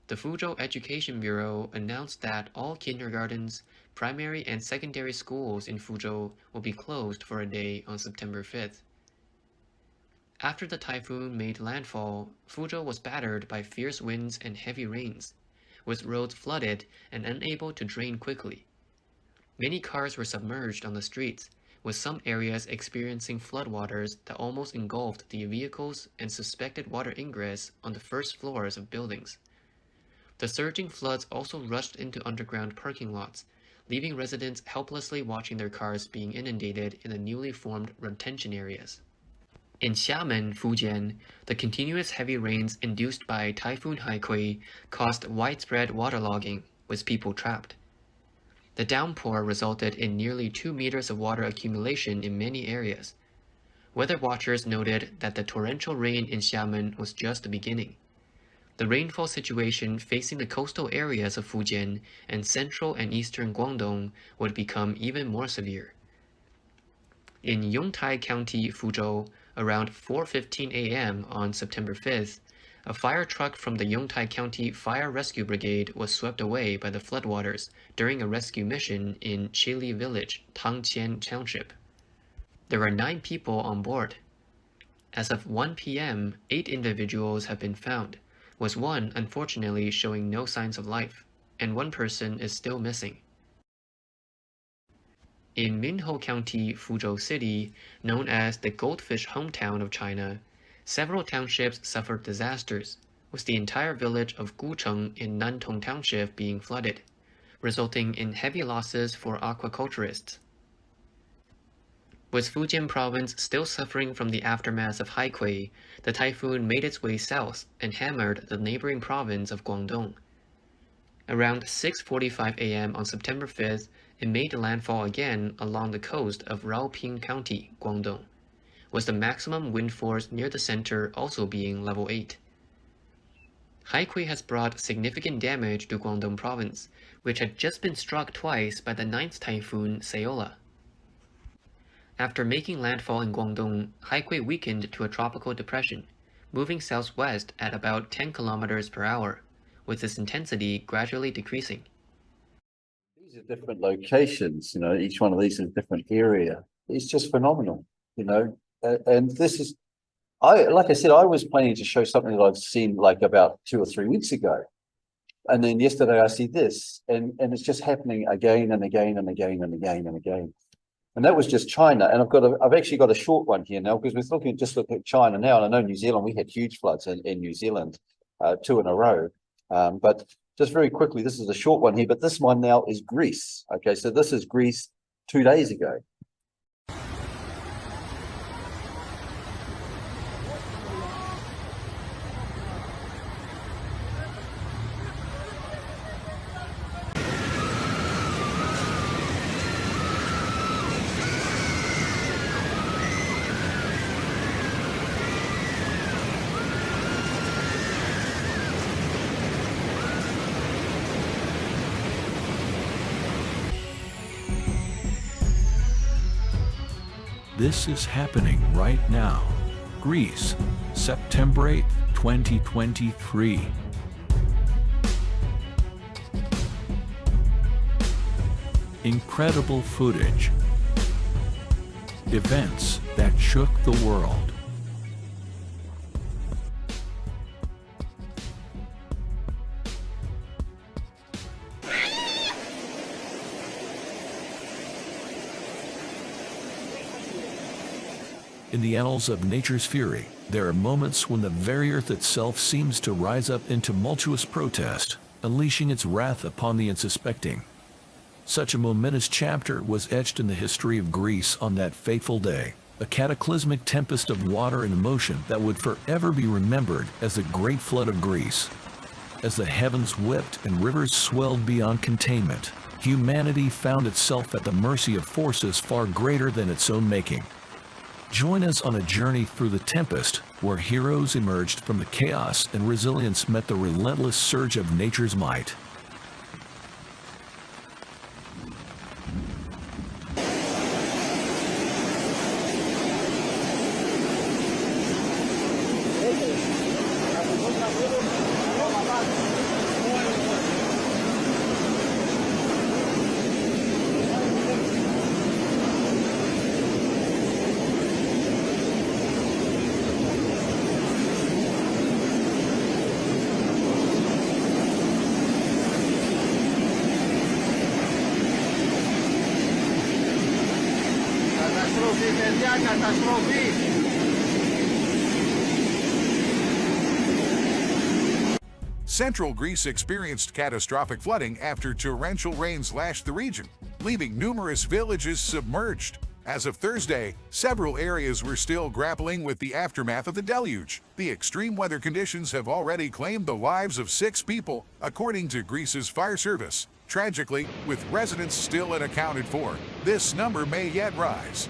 The Fuzhou Education Bureau announced that all kindergartens, primary and secondary schools in Fuzhou will be closed for a day on September 5th. After the typhoon made landfall, Fuzhou was battered by fierce winds and heavy rains, with roads flooded and unable to drain quickly. Many cars were submerged on the streets, with some areas experiencing floodwaters that almost engulfed the vehicles and suspected water ingress on the first floors of buildings. The surging floods also rushed into underground parking lots, leaving residents helplessly watching their cars being inundated in the newly formed retention areas. In Xiamen, Fujian, the continuous heavy rains induced by Typhoon Haikui caused widespread waterlogging, with people trapped. The downpour resulted in nearly 2 meters of water accumulation in many areas. Weather watchers noted that the torrential rain in Xiamen was just the beginning. The rainfall situation facing the coastal areas of Fujian and central and eastern Guangdong would become even more severe. In Yongtai County, Fuzhou, around 4:15 a.m. on September 5th, a fire truck from the Yongtai County Fire Rescue Brigade was swept away by the floodwaters during a rescue mission in Chili Village, Tangqian Township. There were 9 people on board. As of 1 p.m., 8 individuals have been found, with one unfortunately showing no signs of life, and 1 person is still missing. In Minho County, Fuzhou City, known as the goldfish hometown of China, several townships suffered disasters, with the entire village of Gucheng in Nantong Township being flooded, resulting in heavy losses for aquaculturists. With Fujian province still suffering from the aftermath of Haikui, the typhoon made its way south and hammered the neighboring province of Guangdong. Around 6:45 a.m. on September 5th, it made landfall again along the coast of Raoping County, Guangdong, with the maximum wind force near the center also being level 8. Haikui has brought significant damage to Guangdong province, which had just been struck twice by the 9th typhoon Saola. After making landfall in Guangdong, Haikui weakened to a tropical depression, moving southwest at about 10 kilometers per hour, with its intensity gradually decreasing. These are different locations, each one of these is a different area. It's just phenomenal, and this is, like I said, I was planning to show something that I've seen like about 2 or 3 weeks ago. And then yesterday I see this, and it's just happening again and again and again and again and again. And that was just China. And I've actually got a short one here now, because we're looking at China now. And I know New Zealand, we had huge floods in New Zealand, 2 in a row. But just very quickly, this is a short one here, but this one now is Greece. Okay, so this is Greece 2 days ago. This is happening right now. Greece, September 8, 2023. Incredible footage. Events that shook the world. In the annals of nature's fury, there are moments when the very earth itself seems to rise up in tumultuous protest, unleashing its wrath upon the unsuspecting. Such a momentous chapter was etched in the history of Greece on that fateful day, a cataclysmic tempest of water and emotion that would forever be remembered as the Great Flood of Greece. As the heavens whipped and rivers swelled beyond containment, humanity found itself at the mercy of forces far greater than its own making. Join us on a journey through the tempest, where heroes emerged from the chaos and resilience met the relentless surge of nature's might. Central Greece experienced catastrophic flooding after torrential rains lashed the region, leaving numerous villages submerged. As of Thursday, several areas were still grappling with the aftermath of the deluge. The extreme weather conditions have already claimed the lives of 6 people, according to Greece's fire service. Tragically, with residents still unaccounted for, this number may yet rise.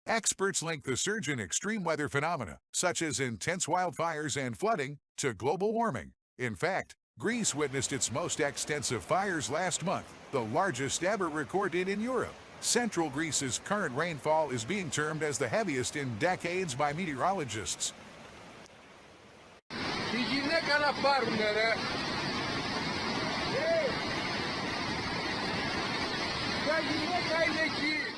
Experts link the surge in extreme weather phenomena, such as intense wildfires and flooding, to global warming. In fact, Greece witnessed its most extensive fires last month, the largest ever recorded in Europe. Central Greece's current rainfall is being termed as the heaviest in decades by meteorologists.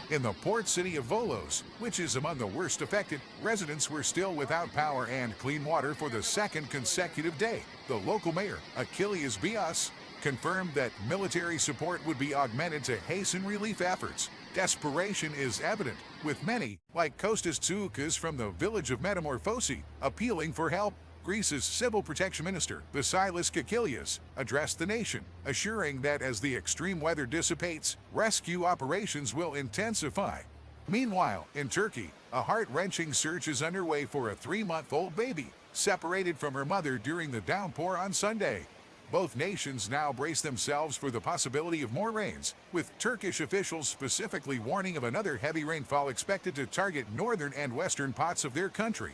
In the port city of Volos, which is among the worst affected, residents were still without power and clean water for the second consecutive day. The local mayor, Achilles Bias, confirmed that military support would be augmented to hasten relief efforts. Desperation is evident, with many, like Kostas Tsoukas from the village of Metamorphosi, appealing for help. Greece's civil protection minister, Vasilis Kakilias, addressed the nation, assuring that as the extreme weather dissipates, rescue operations will intensify. Meanwhile, in Turkey, a heart-wrenching search is underway for a 3-month-old baby, separated from her mother during the downpour on Sunday. Both nations now brace themselves for the possibility of more rains, with Turkish officials specifically warning of another heavy rainfall expected to target northern and western parts of their country.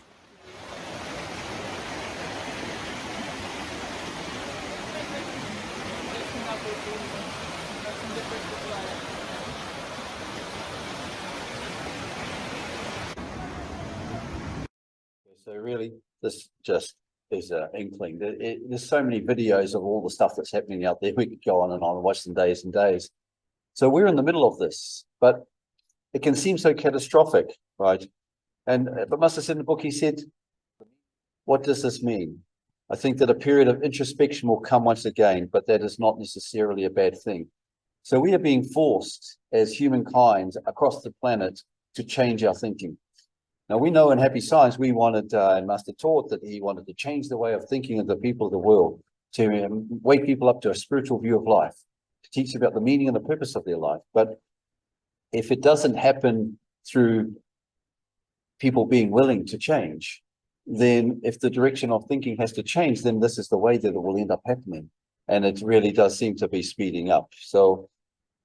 So really, this just is an inkling. There's so many videos of all the stuff that's happening out there. We could go on and watch them days and days. So we're in the middle of this, but it can seem so catastrophic, right? And but Master said in the book, he said, what does this mean? I think that a period of introspection will come once again, but that is not necessarily a bad thing. So we are being forced as humankind across the planet to change our thinking. Now, we know in Happy Science, we wanted, and Master taught that he wanted to change the way of thinking of the people of the world, to wake people up to a spiritual view of life, to teach about the meaning and the purpose of their life. But if it doesn't happen through people being willing to change, then if the direction of thinking has to change, then this is the way that it will end up happening. And it really does seem to be speeding up. So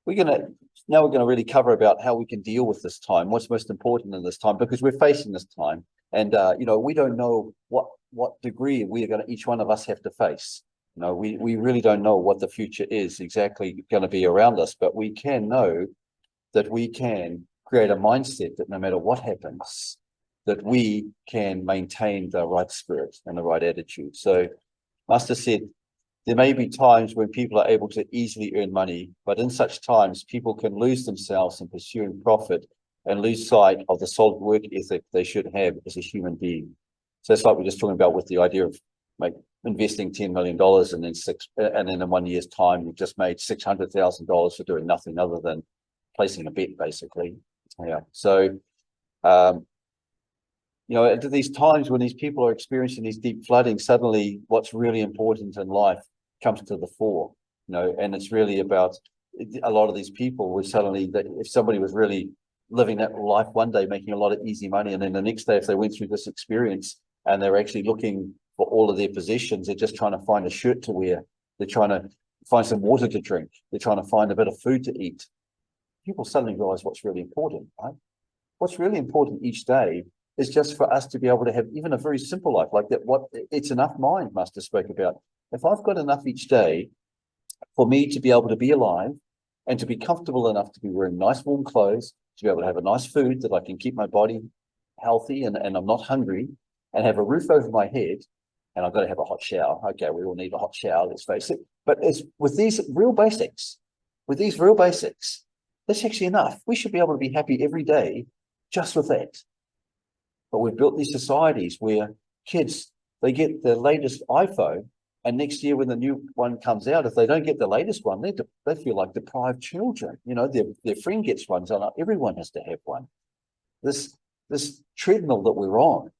we're going to really cover about how we can deal with this time, what's most important in this time, because we're facing this time. And, we don't know what degree we are going to, each one of us have to face. We really don't know what the future is exactly going to be around us, but we can know that we can create a mindset that no matter what happens, that we can maintain the right spirit and the right attitude. So Master said, there may be times when people are able to easily earn money, but in such times, people can lose themselves in pursuing profit and lose sight of the solid work ethic they should have as a human being. So it's like we're just talking about with the idea of investing $10 million and then in 1 year's time, you've just made $600,000 for doing nothing other than placing a bet, basically. Yeah. So, you know, at these times when these people are experiencing these deep flooding, suddenly what's really important in life comes to the fore, you know, and it's really about a lot of these people were suddenly, that if somebody was really living that life one day, making a lot of easy money, and then the next day, if they went through this experience and they're actually looking for all of their possessions, they're just trying to find a shirt to wear, they're trying to find some water to drink, they're trying to find a bit of food to eat. People suddenly realize what's really important, right? What's really important each day is just for us to be able to have even a very simple life like that. What It's Enough Mind Master spoke about. If I've got enough each day for me to be able to be alive and to be comfortable enough to be wearing nice warm clothes, to be able to have a nice food that I can keep my body healthy and I'm not hungry, and have a roof over my head, and I've got to have a hot shower. Okay, we all need a hot shower, let's face it. But it's with these real basics, that's actually enough. We should be able to be happy every day just with that. But we've built these societies where kids, they get the latest iPhone, and next year when the new one comes out, if they don't get the latest one, they feel like deprived children. You know, their friend gets one, so everyone has to have one. This treadmill that we're on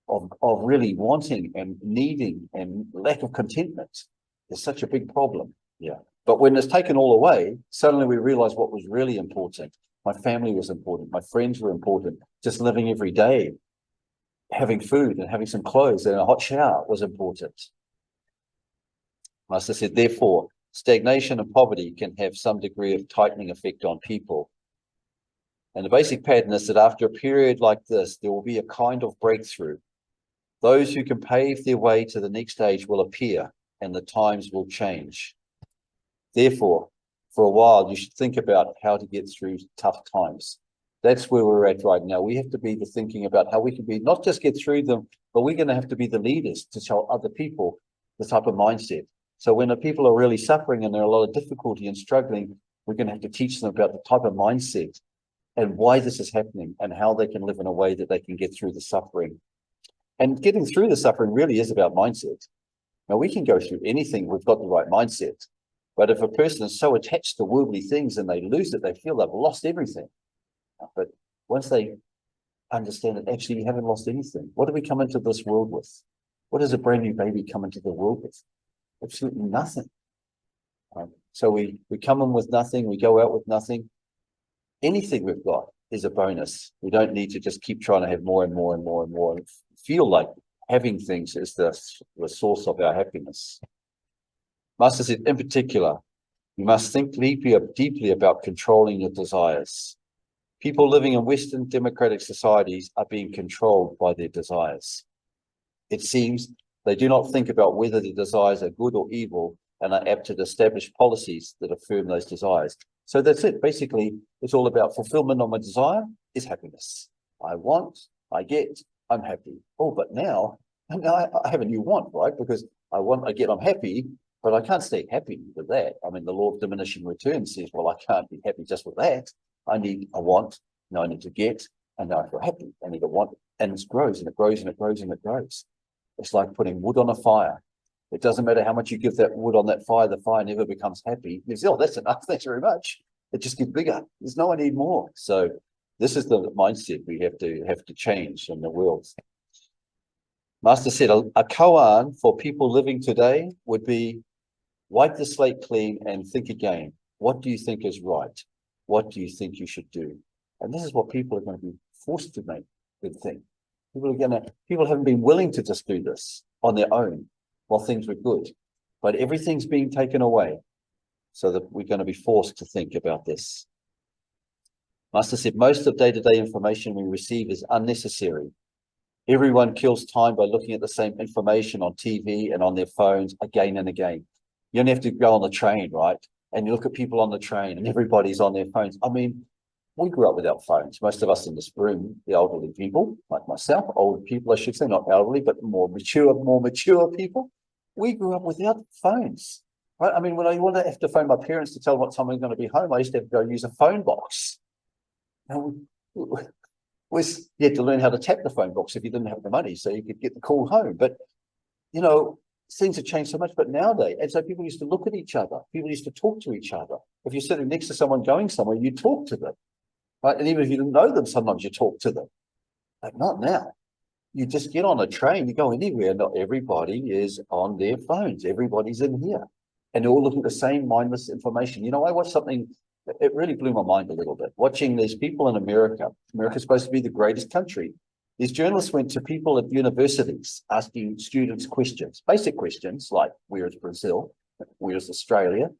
of really wanting and needing and lack of contentment is such a big problem. Yeah. But when it's taken all away, suddenly we realize what was really important. My family was important. My friends were important. Just living every day, having food and having some clothes and a hot shower was important. Master said, therefore, stagnation and poverty can have some degree of tightening effect on people. And the basic pattern is that after a period like this, there will be a kind of breakthrough. Those who can pave their way to the next stage will appear and the times will change. Therefore, for a while, you should think about how to get through tough times. That's where we're at right now. We have to be thinking about how we can be, not just get through them, but we're going to have to be the leaders to show other people the type of mindset. So when the people are really suffering and there are a lot of difficulty and struggling, we're going to have to teach them about the type of mindset and why this is happening and how they can live in a way that they can get through the suffering. And getting through the suffering really is about mindset. Now, we can go through anything, we've got the right mindset. But if a person is so attached to worldly things and they lose it, they feel they've lost everything. But once they understand that actually you haven't lost anything, what do we come into this world with? What does a brand new baby come into the world with? Absolutely nothing. So we come in with nothing, we go out with nothing. Anything we've got is a bonus. We don't need to just keep trying to have more and more and more and more and feel like having things is the source of our happiness. Master said, in particular, you must think deeply about controlling your desires. People living in Western democratic societies are being controlled by their desires. It seems they do not think about whether their desires are good or evil and are apt to establish policies that affirm those desires. So that's it. Basically, it's all about fulfillment of my desire is happiness. I want, I get, I'm happy. Oh, but now I have a new want, right? Because I want, I get, I'm happy, but I can't stay happy with that. I mean, the law of diminishing returns says, well, I can't be happy just with that. I need a want, now I need to get, and now I feel happy. I need a want, and it grows and it grows and it grows and it grows. It's like putting wood on a fire. It doesn't matter how much you give that wood on that fire, the fire never becomes happy. You say, oh, that's enough, thanks very much. It just gets bigger. There's no, I need more. So this is the mindset we have to change in the world. Master said a koan for people living today would be wipe the slate clean and think again. What do you think is right? What do you think you should do? And this is what people are going to be forced to make them think. People haven't been willing to just do this on their own while things were good, but everything's being taken away so that we're going to be forced to think about this. Master said most of day-to-day information we receive is unnecessary. Everyone kills time by looking at the same information on TV and on their phones again and again. You only have to go on the train, right? And you look at people on the train and everybody's on their phones. I mean, we grew up without phones. Most of us in this room, the elderly people, like myself, older people, I should say, not elderly, but more mature people. We grew up without phones, right? I mean, when I want to have to phone my parents to tell them what time I'm going to be home, I used to have to go use a phone box. And was you had to learn how to tap the phone box if you didn't have the money, so you could get the call home. But you know, things have changed so much. But nowadays, and so people used to look at each other. People used to talk to each other. If you're sitting next to someone going somewhere, you talk to them, right? And even if you didn't know them, sometimes you talk to them. But not now. You just get on a train, you go anywhere. Not everybody is on their phones. Everybody's in here, and they're all looking at the same mindless information. You know, I watched something. It really blew my mind a little bit. Watching these people in America. America's supposed to be the greatest country. These journalists went to people at universities asking students questions, basic questions like, where is Brazil? Where is Australia?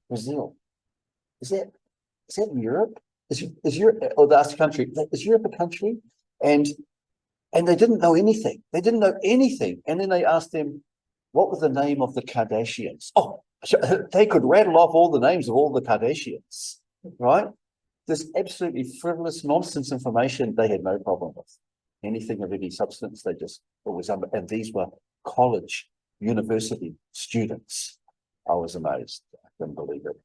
Brazil. Is that in Europe? Is Europe, or that's a country, is Europe a country? And they didn't know anything. They didn't know anything. And then they asked them, what was the name of the Kardashians? Oh, they could rattle off all the names of all the Kardashians, right? This absolutely frivolous nonsense information they had no problem with. Anything of any substance, they just always, and these were college, university students. I was amazed. I couldn't believe it.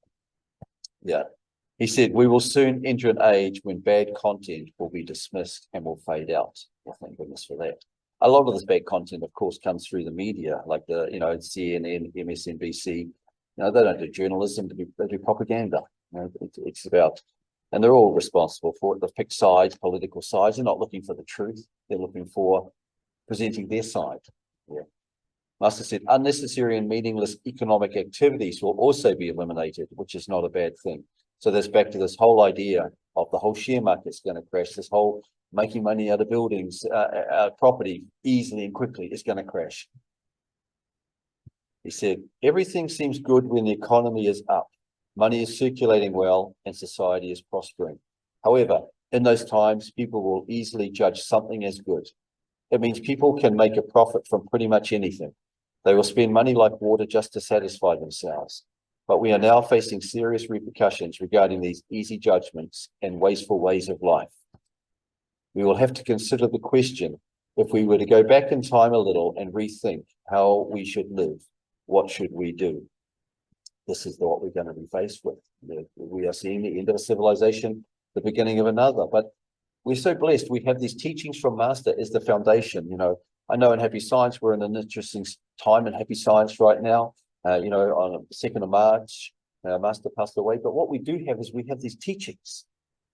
Yeah. He said, we will soon enter an age when bad content will be dismissed and will fade out. Well, thank goodness for that. A lot of this bad content, of course, comes through the media, like the, CNN, MSNBC. They don't do journalism, they do propaganda. It's about, and they're all responsible for it. They've picked sides, political sides. They're not looking for the truth. They're looking for presenting their side. Yeah. Master said, unnecessary and meaningless economic activities will also be eliminated, which is not a bad thing. So there's back to this whole idea of the whole share market's going to crash. This whole making money out of buildings, property easily and quickly is going to crash. He said, everything seems good when the economy is up. Money is circulating well and society is prospering. However, in those times, people will easily judge something as good. It means people can make a profit from pretty much anything. They will spend money like water just to satisfy themselves. But we are now facing serious repercussions regarding these easy judgments and wasteful ways of life. We will have to consider the question, if we were to go back in time a little and rethink how we should live, what should we do? This is what we're going to be faced with. We are seeing the end of a civilization, the beginning of another. But we're so blessed. We have these teachings from Master as the foundation. I know in Happy Science, we're in an interesting time in Happy Science right now. On the 2nd of March, Master passed away. But what we do have is we have these teachings.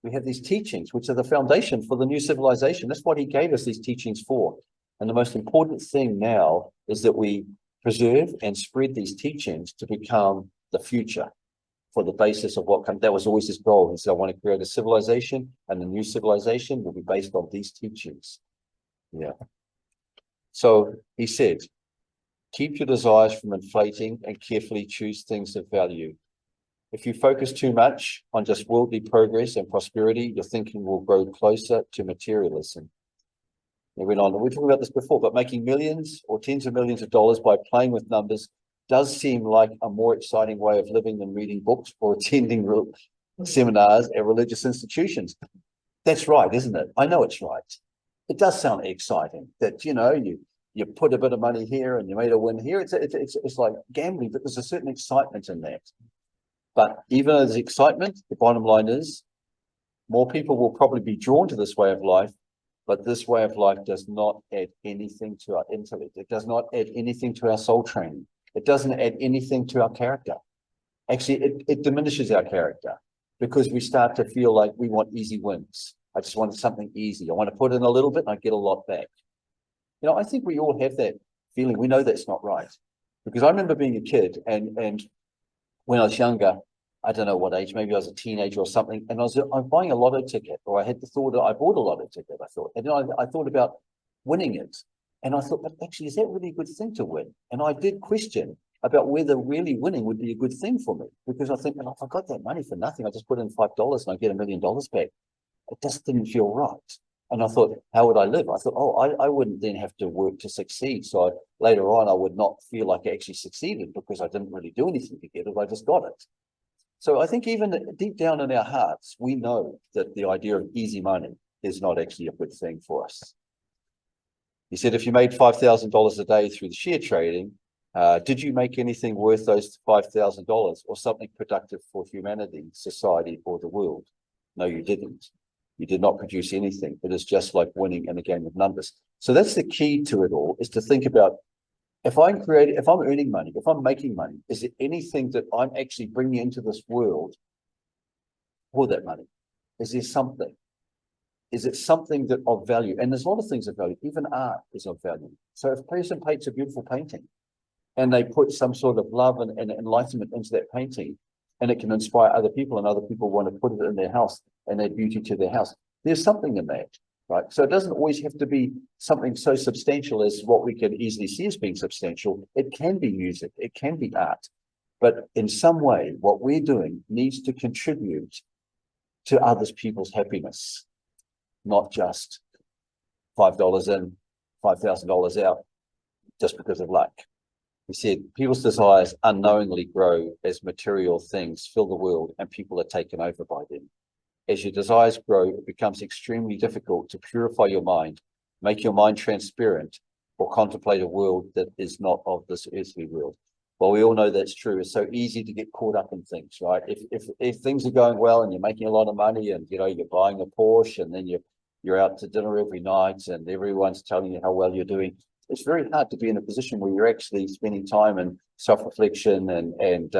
We have these teachings, which are the foundation for the new civilization. That's what he gave us these teachings for. And the most important thing now is that we preserve and spread these teachings to become the future for the basis of what comes. That was always his goal. He said, I want to create a civilization, and the new civilization will be based on these teachings. Yeah. So he said, keep your desires from inflating and carefully choose things of value. If you focus too much on just worldly progress and prosperity, your thinking will grow closer to materialism. We went on, we talked about this before, but making millions or tens of millions of dollars by playing with numbers does seem like a more exciting way of living than reading books or attending seminars at religious institutions. That's right, isn't it? I know it's right. It does sound exciting that, you put a bit of money here and you made a win here. It's like gambling, but there's a certain excitement in that. But even though there's excitement, the bottom line is more people will probably be drawn to this way of life, but this way of life does not add anything to our intellect. It does not add anything to our soul training. It doesn't add anything to our character. Actually, it diminishes our character because we start to feel like we want easy wins. I just want something easy. I want to put in a little bit and I get a lot back. I think we all have that feeling. We know that's not right. Because I remember being a kid and when I was younger, I don't know what age, maybe I was a teenager or something, and I'm buying a lotto ticket, or I had the thought that I bought a lotto ticket, and then I thought about winning it. And I thought, but actually, is that really a good thing to win? And I did question about whether really winning would be a good thing for me, because I think, well, if I got that money for nothing, I just put in $5 and I get $1 million back. It just didn't feel right. And I thought, how would I live? I thought, I wouldn't then have to work to succeed. So later on, I would not feel like I actually succeeded because I didn't really do anything to get it. I just got it. So I think even deep down in our hearts, we know that the idea of easy money is not actually a good thing for us. He said, if you made $5,000 a day through the share trading, did you make anything worth those $5,000 or something productive for humanity, society, or the world? No, you didn't. You did not produce anything. It is just like winning in a game of numbers. So that's the key to it all, is to think about, if I'm earning money, if I'm making money, is it anything that I'm actually bringing into this world for that money? Is there something? Is it something that of value? And there's a lot of things of value. Even art is of value. So if a person paints a beautiful painting and they put some sort of love and enlightenment into that painting, and it can inspire other people, and other people want to put it in their house and add beauty to their house, there's something in that, right? So it doesn't always have to be something so substantial as what we can easily see as being substantial. It can be music, it can be art, but in some way, what we're doing needs to contribute to others people's happiness, not just $5 in, $5,000 out, just because of luck. He said, people's desires unknowingly grow as material things fill the world and people are taken over by them. As your desires grow, it becomes extremely difficult to purify your mind, make your mind transparent, or contemplate a world that is not of this earthly world. Well, we all know that's true. It's so easy to get caught up in things, right? If things are going well and you're making a lot of money, and you're buying a Porsche, and then you're out to dinner every night and everyone's telling you how well you're doing, it's very hard to be in a position where you're actually spending time in self-reflection and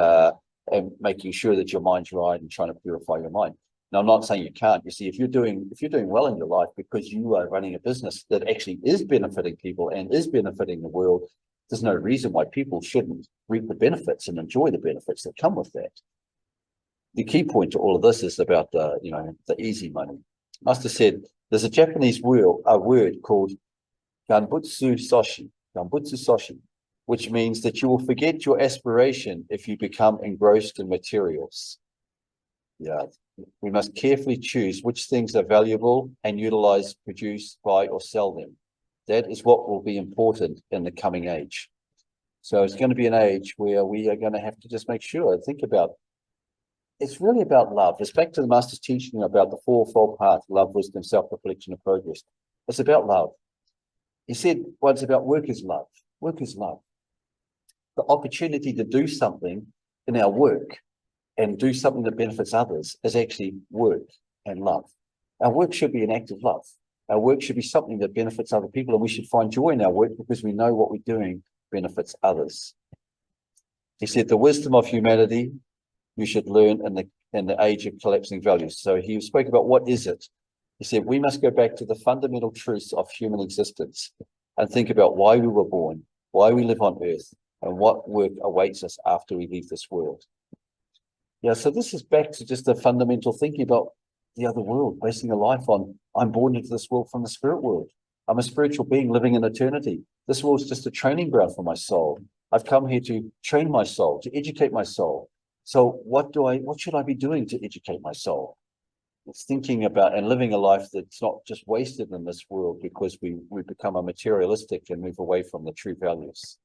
making sure that your mind's right and trying to purify your mind. Now, I'm not saying you can't. You see, if you're doing well in your life because you are running a business that actually is benefiting people and is benefiting the world, there's no reason why people shouldn't reap the benefits and enjoy the benefits that come with that. The key point to all of this is about the easy money. Master said there's a Japanese word called Ganbutsu Soshi, which means that you will forget your aspiration if you become engrossed in materials. Yeah, we must carefully choose which things are valuable and utilize, produce, buy, or sell them. That is what will be important in the coming age. So it's going to be an age where we are going to have to just make sure, think about, it's really about love. It's back to the Master's teaching about the fourfold path: love, wisdom, self-reflection, and progress. It's about love. He said once about work is love. Work is love. The opportunity to do something in our work and do something that benefits others is actually work and love. Our work should be an act of love. Our work should be something that benefits other people, and we should find joy in our work because we know what we're doing benefits others. He said the wisdom of humanity you should learn in the age of collapsing values. So he spoke about what is it. He said we must go back to the fundamental truths of human existence and think about why we were born, why we live on earth, and what work awaits us after we leave this world. Yeah, so this is back to just the fundamental thinking about the other world, basing a life on, I'm born into this world from the spirit world. I'm a spiritual being living in eternity. This world's just a training ground for my soul. I've come here to train my soul, to educate my soul. So what should I be doing to educate my soul? It's thinking about and living a life that's not just wasted in this world because we become a materialistic and move away from the true values.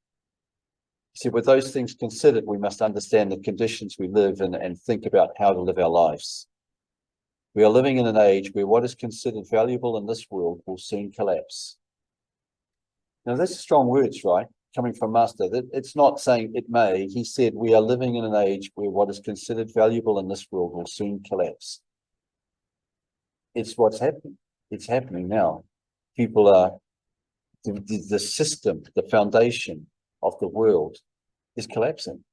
See, with those things considered, we must understand the conditions we live in and think about how to live our lives. We are living in an age where what is considered valuable in this world will soon collapse. Now, that's strong words, right? Coming from Master. It's not saying it may. He said we are living in an age where what is considered valuable in this world will soon collapse. It's what's happening. It's happening now. People are, the system, the foundation of the world is collapsing.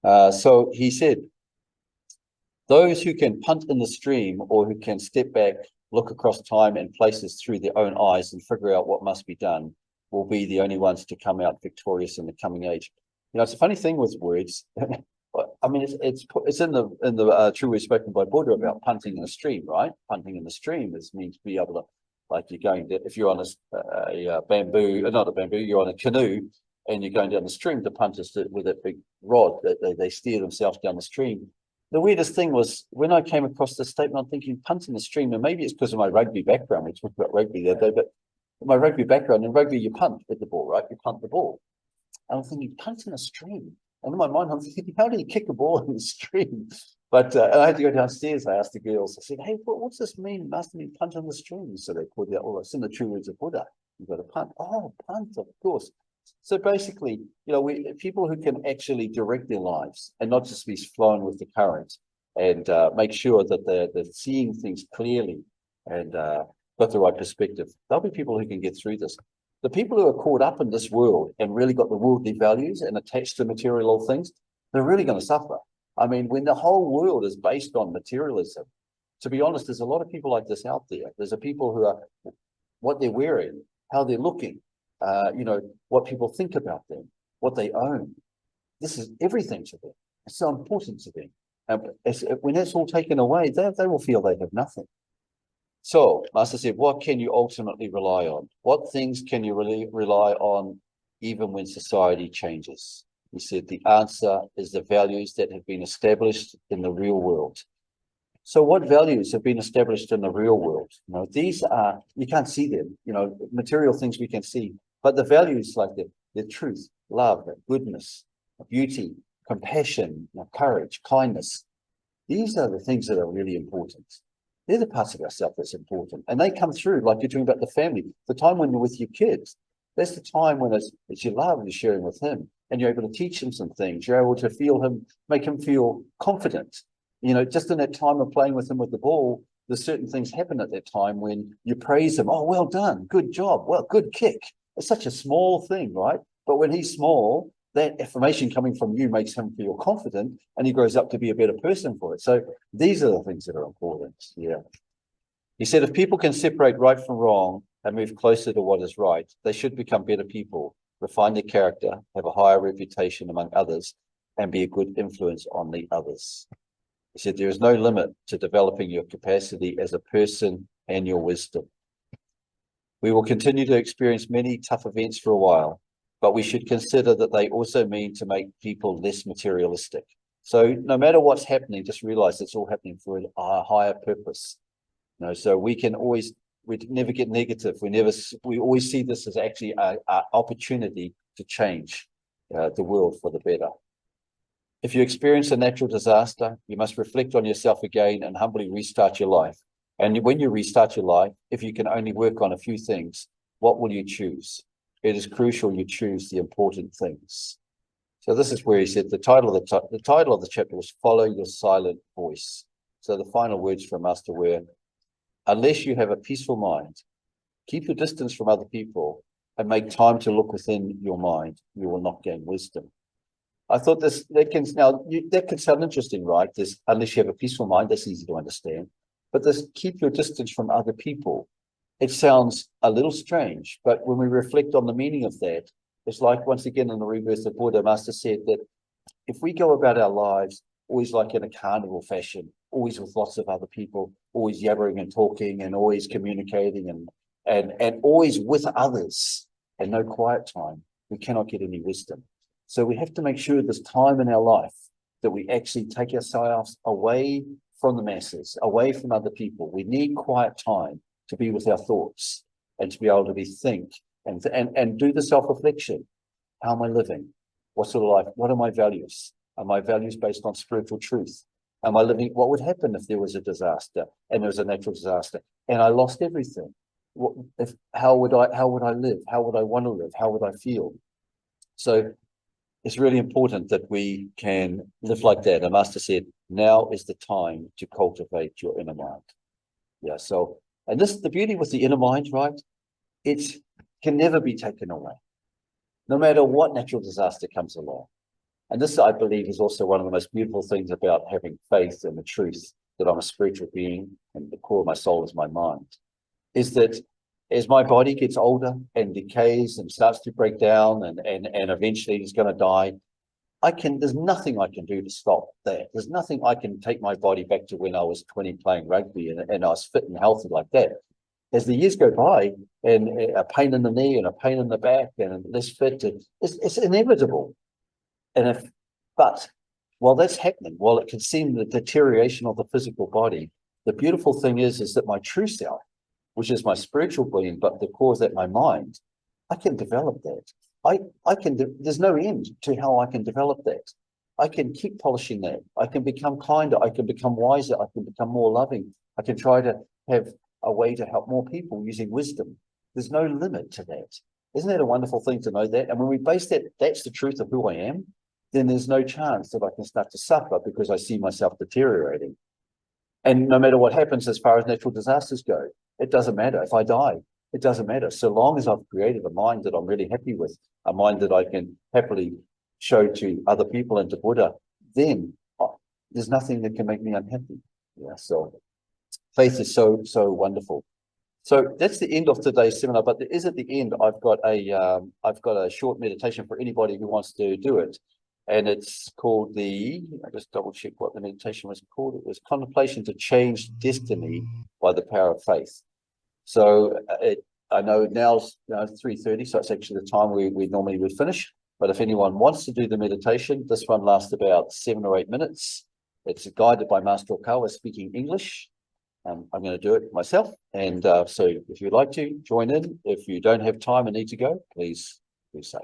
So he said, those who can punt in the stream or who can step back, look across time and places through their own eyes and figure out what must be done will be the only ones to come out victorious in the coming age. You know, it's a funny thing with words. I mean, it's in the true words spoken by Buddha about punting in a stream, right? Punting in the stream means to be able to, like you're going to, if you're on a bamboo, not a bamboo, you're on a canoe and you're going down the stream, the punters with that big rod, they steer themselves down the stream. The weirdest thing was when I came across this statement, I'm thinking punt in the stream, and maybe it's because of my rugby background. We talked about rugby the other day, but my rugby background, in rugby you punt at the ball, right? You punt the ball. And I'm thinking, punt in a stream. And in my mind, I'm thinking, how do you kick a ball in the stream? But I had to go downstairs. I asked the girls, I said, hey, what's this mean? It must mean punt in the stream. So they put out, oh, it's in the true words of Buddha. You've got to punt. Oh, punt, of course. So basically, you know, people who can actually direct their lives and not just be flowing with the current and make sure that they're seeing things clearly and got the right perspective. There'll be people who can get through this. The people who are caught up in this world and really got the worldly values and attached to material things, they're really going to suffer. I mean, when the whole world is based on materialism, to be honest, there's a lot of people like this out there. There's a people who are what they're wearing, how they're looking, what people think about them, what they own. This is everything to them. It's so important to them. When that's all taken away, they will feel they have nothing. So, Master said, what can you ultimately rely on? What things can you really rely on even when society changes? He said, the answer is the values that have been established in the real world. So what values have been established in the real world? These are, you can't see them, material things we can see, but the values like the truth, love, goodness, beauty, compassion, courage, kindness. These are the things that are really important. They're the parts of ourselves that's important. And they come through, like you're talking about the family, the time when you're with your kids. That's the time when it's your love you're sharing with him. And you're able to teach him some things. You're able to feel him, make him feel confident. Just in that time of playing with him with the ball, there's certain things happen at that time when you praise him. Oh, well done. Good job. Well, good kick. It's such a small thing, right? But when he's small, that affirmation coming from you makes him feel confident and he grows up to be a better person for it. So these are the things that are important. Yeah. He said, if people can separate right from wrong and move closer to what is right, they should become better people, refine their character, have a higher reputation among others, and be a good influence on the others. He said, there is no limit to developing your capacity as a person and your wisdom. We will continue to experience many tough events for a while, but we should consider that they also mean to make people less materialistic. So no matter what's happening, just realize it's all happening for a higher purpose. So we never get negative. We always see this as actually an opportunity to change the world for the better. If you experience a natural disaster, you must reflect on yourself again and humbly restart your life. And when you restart your life, if you can only work on a few things, what will you choose? It is crucial you choose the important things. So this is where he said the title of the chapter was Follow Your Silent Voice. So the final words from Master were, unless you have a peaceful mind, keep your distance from other people and make time to look within your mind, you will not gain wisdom. I thought that could sound interesting, right? This, unless you have a peaceful mind, that's easy to understand. But this, keep your distance from other people. It sounds a little strange, but when we reflect on the meaning of that, it's like, once again, in the Rebirth of Buddha, Master said that if we go about our lives always like in a carnival fashion, always with lots of other people, always yabbering and talking and always communicating and always with others and no quiet time, we cannot get any wisdom. So we have to make sure there's time in our life that we actually take ourselves away from the masses, away from other people. We need quiet time to be with our thoughts and to be able to think and do the self-reflection. How am I living? What sort of life? What are my values? Are my values based on spiritual truth? Am I living? What would happen if there was a disaster and there was a natural disaster and I lost everything? How would I live? How would I want to live? How would I feel? So it's really important that we can live like that. And Master said, now is the time to cultivate your inner mind. Yeah. So, and this, the beauty with the inner mind, right? It can never be taken away, no matter what natural disaster comes along. And this, I believe, is also one of the most beautiful things about having faith in the truth that I'm a spiritual being and the core of my soul is my mind, is that as my body gets older and decays and starts to break down and eventually it's going to die, there's nothing I can do to stop that. There's nothing I can take my body back to when I was 20 playing rugby and I was fit and healthy like that. As the years go by and a pain in the knee and a pain in the back and less fit, it's inevitable. But while that's happening, while it can seem the deterioration of the physical body, the beautiful thing is that my true self, which is my spiritual being, but the core is that my mind, I can develop that. There's no end to how I can develop that. I can keep polishing that. I can become kinder. I can become wiser. I can become more loving. I can try to have a way to help more people using wisdom. There's no limit to that. Isn't that a wonderful thing to know that? And when we base that, that's the truth of who I am. then there's no chance that I can start to suffer because I see myself deteriorating. And no matter what happens as far as natural disasters go, it doesn't matter. If I die, it doesn't matter. So long as I've created a mind that I'm really happy with, a mind that I can happily show to other people and to Buddha, then there's nothing that can make me unhappy. Yeah, so faith is so wonderful. So that's the end of today's seminar. But there is at the end, I've got a short meditation for anybody who wants to do it, and it's called I just double check what the meditation was called. It was Contemplation to Change Destiny by the Power of Faith. So I know now's 3:30, so it's actually the time we normally would finish. But if anyone wants to do the meditation, this one lasts about 7 or 8 minutes. It's guided by Master Okawa speaking English. I'm going to do it myself. And so if you'd like to join in, if you don't have time and need to go, please do so.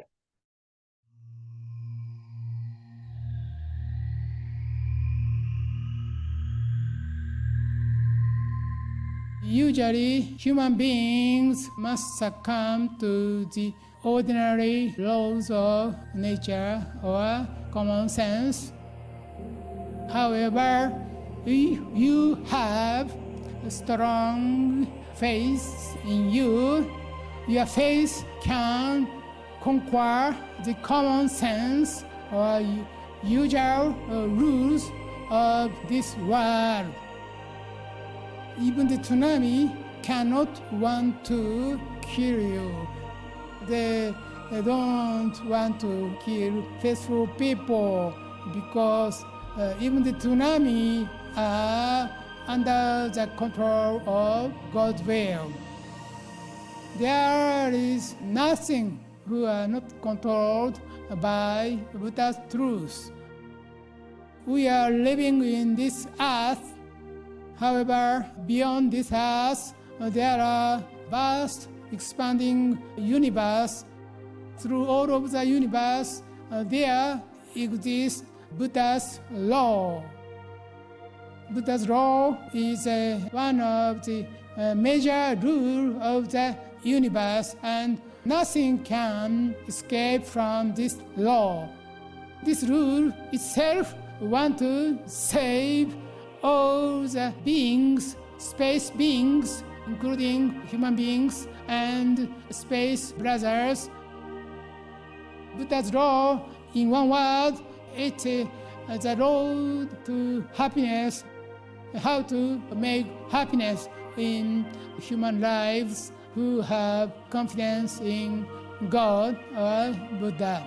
Usually, human beings must succumb to the ordinary laws of nature or common sense. However, if you have a strong faith in you, your faith can conquer the common sense or usual rules of this world. Even the tsunami cannot want to kill you. They don't want to kill faithful people because even the tsunami are under the control of God's will. There is nothing who are not controlled by Buddha's truth. We are living in this earth. However, beyond this earth, there are vast, expanding universe. Through all of the universe, there exists Buddha's law. Buddha's law is one of the major rules of the universe, and nothing can escape from this law. This rule itself wants to save all the beings, space beings, including human beings and space brothers. Buddha's law, in one word, it's the road to happiness, how to make happiness in human lives who have confidence in God or Buddha.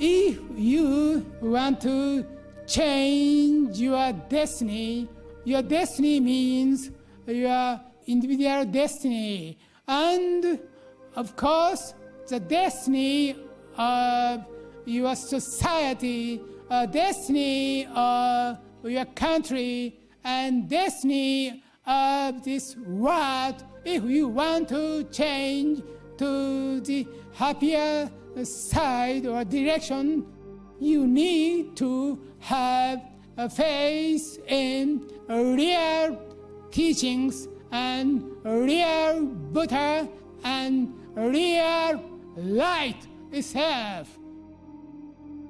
If you want to change your destiny means your individual destiny. And of course, the destiny of your society, destiny of your country, and destiny of this world. If you want to change to the happier side or direction, you need to have a faith in real teachings and real Buddha and real light itself.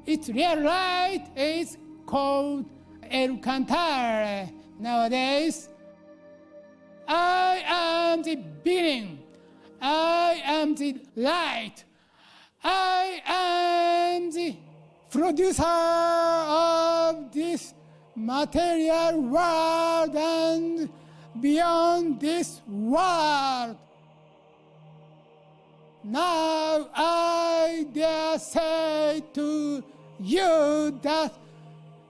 Its real light is called El Cantare nowadays. I am the beginning. I am the light. I am the producer of this material world and beyond this world. Now I dare say to you that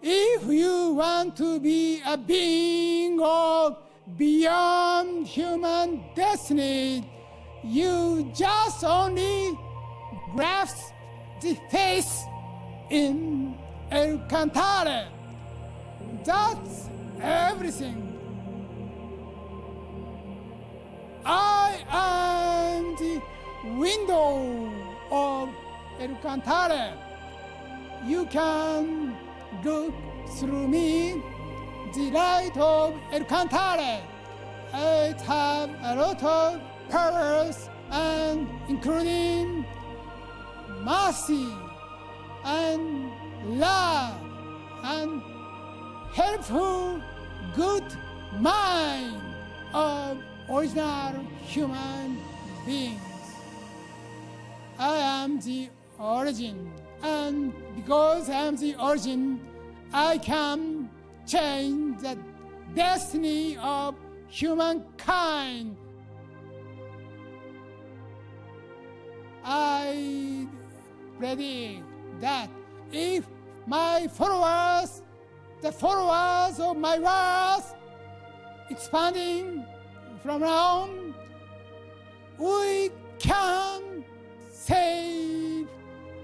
if you want to be a being of beyond human destiny, you just only grasp the face in El Cantare. That's everything. I am the window of El Cantare. You can look through me, the light of El Cantare. It has a lot of powers, and including mercy and love and helpful good mind of original human beings. I am the origin, and because I am the origin, I can change the destiny of humankind. I predict that if my followers, the followers of my words, expanding from now on, we can save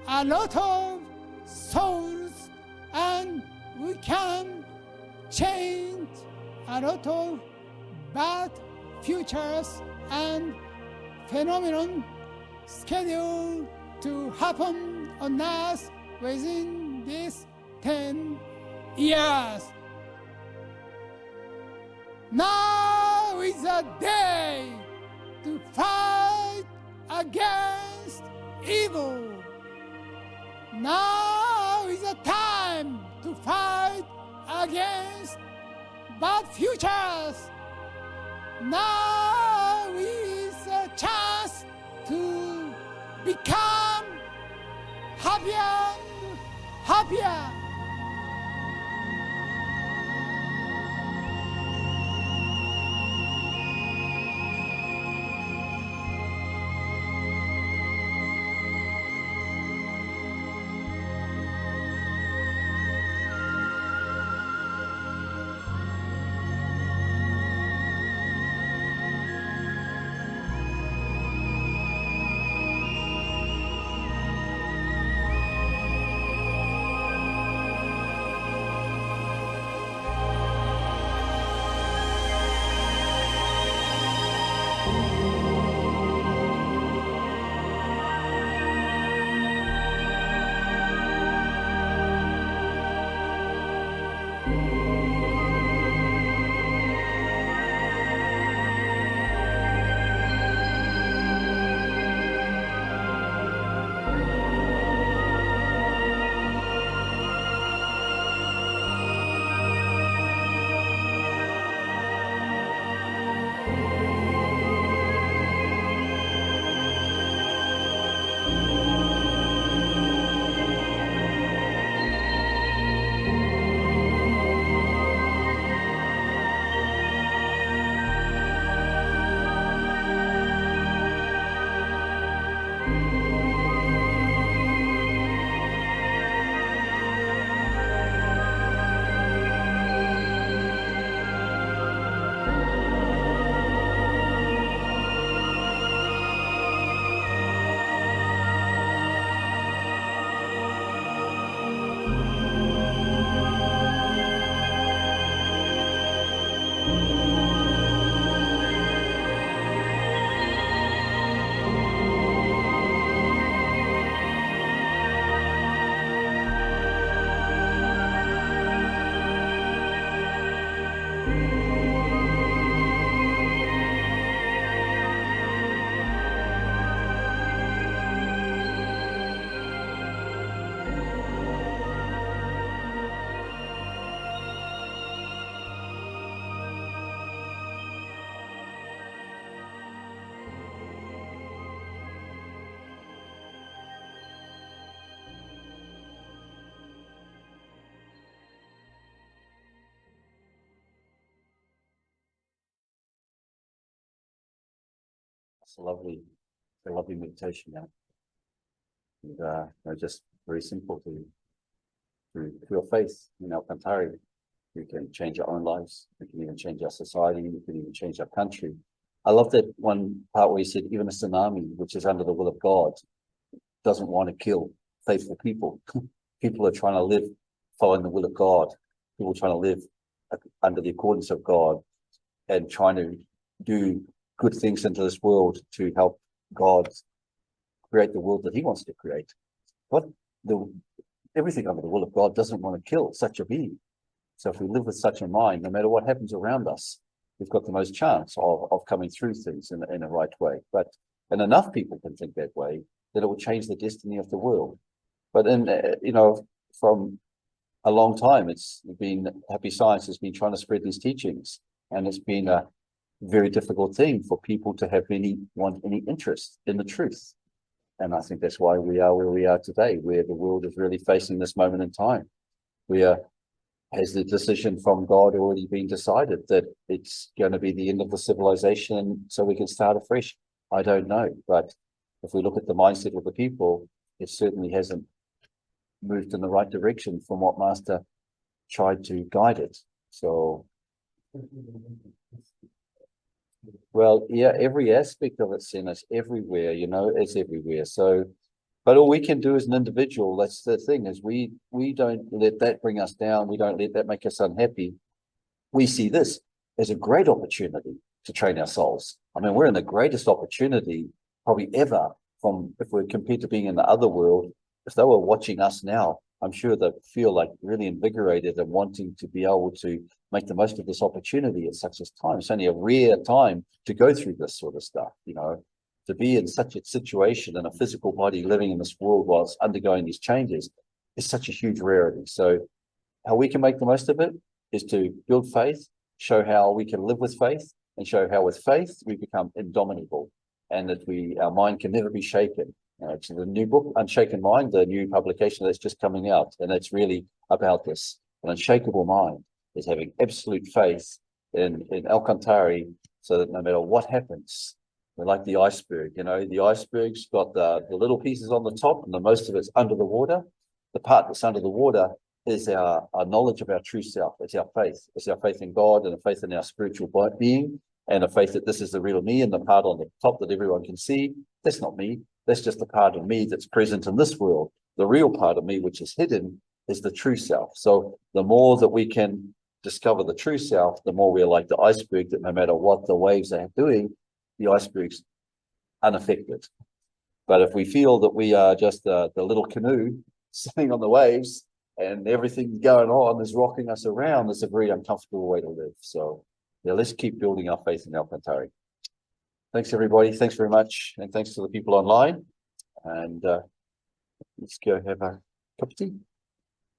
a lot of souls, and we can change a lot of bad futures and phenomenon scheduled to happen on us within these 10 years. Now is the day to fight against evil. Now is the time to fight against bad futures. Now is a chance to become happier and happier. It's a lovely meditation now. And, just very simple to feel faith in Alcantara. We can change our own lives. We can even change our society. We can even change our country. I love that one part where he said, even a tsunami, which is under the will of God, doesn't want to kill faithful people. People are trying to live following the will of God. People are trying to live under the accordance of God and trying to do good things into this world to help God create the world that he wants to create. But everything under the will of God doesn't want to kill such a being. So if we live with such a mind, no matter what happens around us, we've got the most chance of coming through things in a right way. And enough people can think that way, that it will change the destiny of the world. But from a long time, it's been, Happy Science has been trying to spread these teachings, and it's been a very difficult thing for people to have any interest in the truth. And I think that's why we are where we are today, where the world is really facing this moment in time. Has the decision from God already been decided that it's going to be the end of the civilization so we can start afresh? I don't know. But if we look at the mindset of the people, it certainly hasn't moved in the right direction from what Master tried to guide it. So, well, yeah, every aspect of it, sin, is everywhere, it's everywhere. So, but all we can do as an individual, that's the thing, is we don't let that bring us down. We don't let that make us unhappy. We see this as a great opportunity to train our souls. I mean, we're in the greatest opportunity probably ever if we compare to being in the other world. If they were watching us now, I'm sure they'd feel like really invigorated and wanting to be able to make the most of this opportunity at such a time. It's only a rare time to go through this sort of stuff, to be in such a situation in a physical body living in this world whilst undergoing these changes is such a huge rarity. So how we can make the most of it is to build faith, show how we can live with faith, and show how with faith we become indomitable, and that our mind can never be shaken. It's the new book, Unshaken Mind, the new publication that's just coming out, and it's really about this. An unshakable mind is having absolute faith in Alcantara, so that no matter what happens, we're like the iceberg. The iceberg's got the little pieces on the top, and the most of it's under the water. The part that's under the water is our knowledge of our true self. It's our faith. It's our faith in God and a faith in our spiritual being, and a faith that this is the real me, and the part on the top that everyone can see, that's not me. That's just the part of me that's present in this world. The real part of me, which is hidden, is the true self. So the more that we can discover the true self, the more we're like the iceberg, that no matter what the waves are doing, the iceberg's unaffected. But if we feel that we are just the little canoe sitting on the waves and everything going on is rocking us around, it's a very uncomfortable way to live. So yeah, let's keep building our faith in Alcantara. Thanks, everybody. Thanks very much. And thanks to the people online. And let's go have a cup of tea.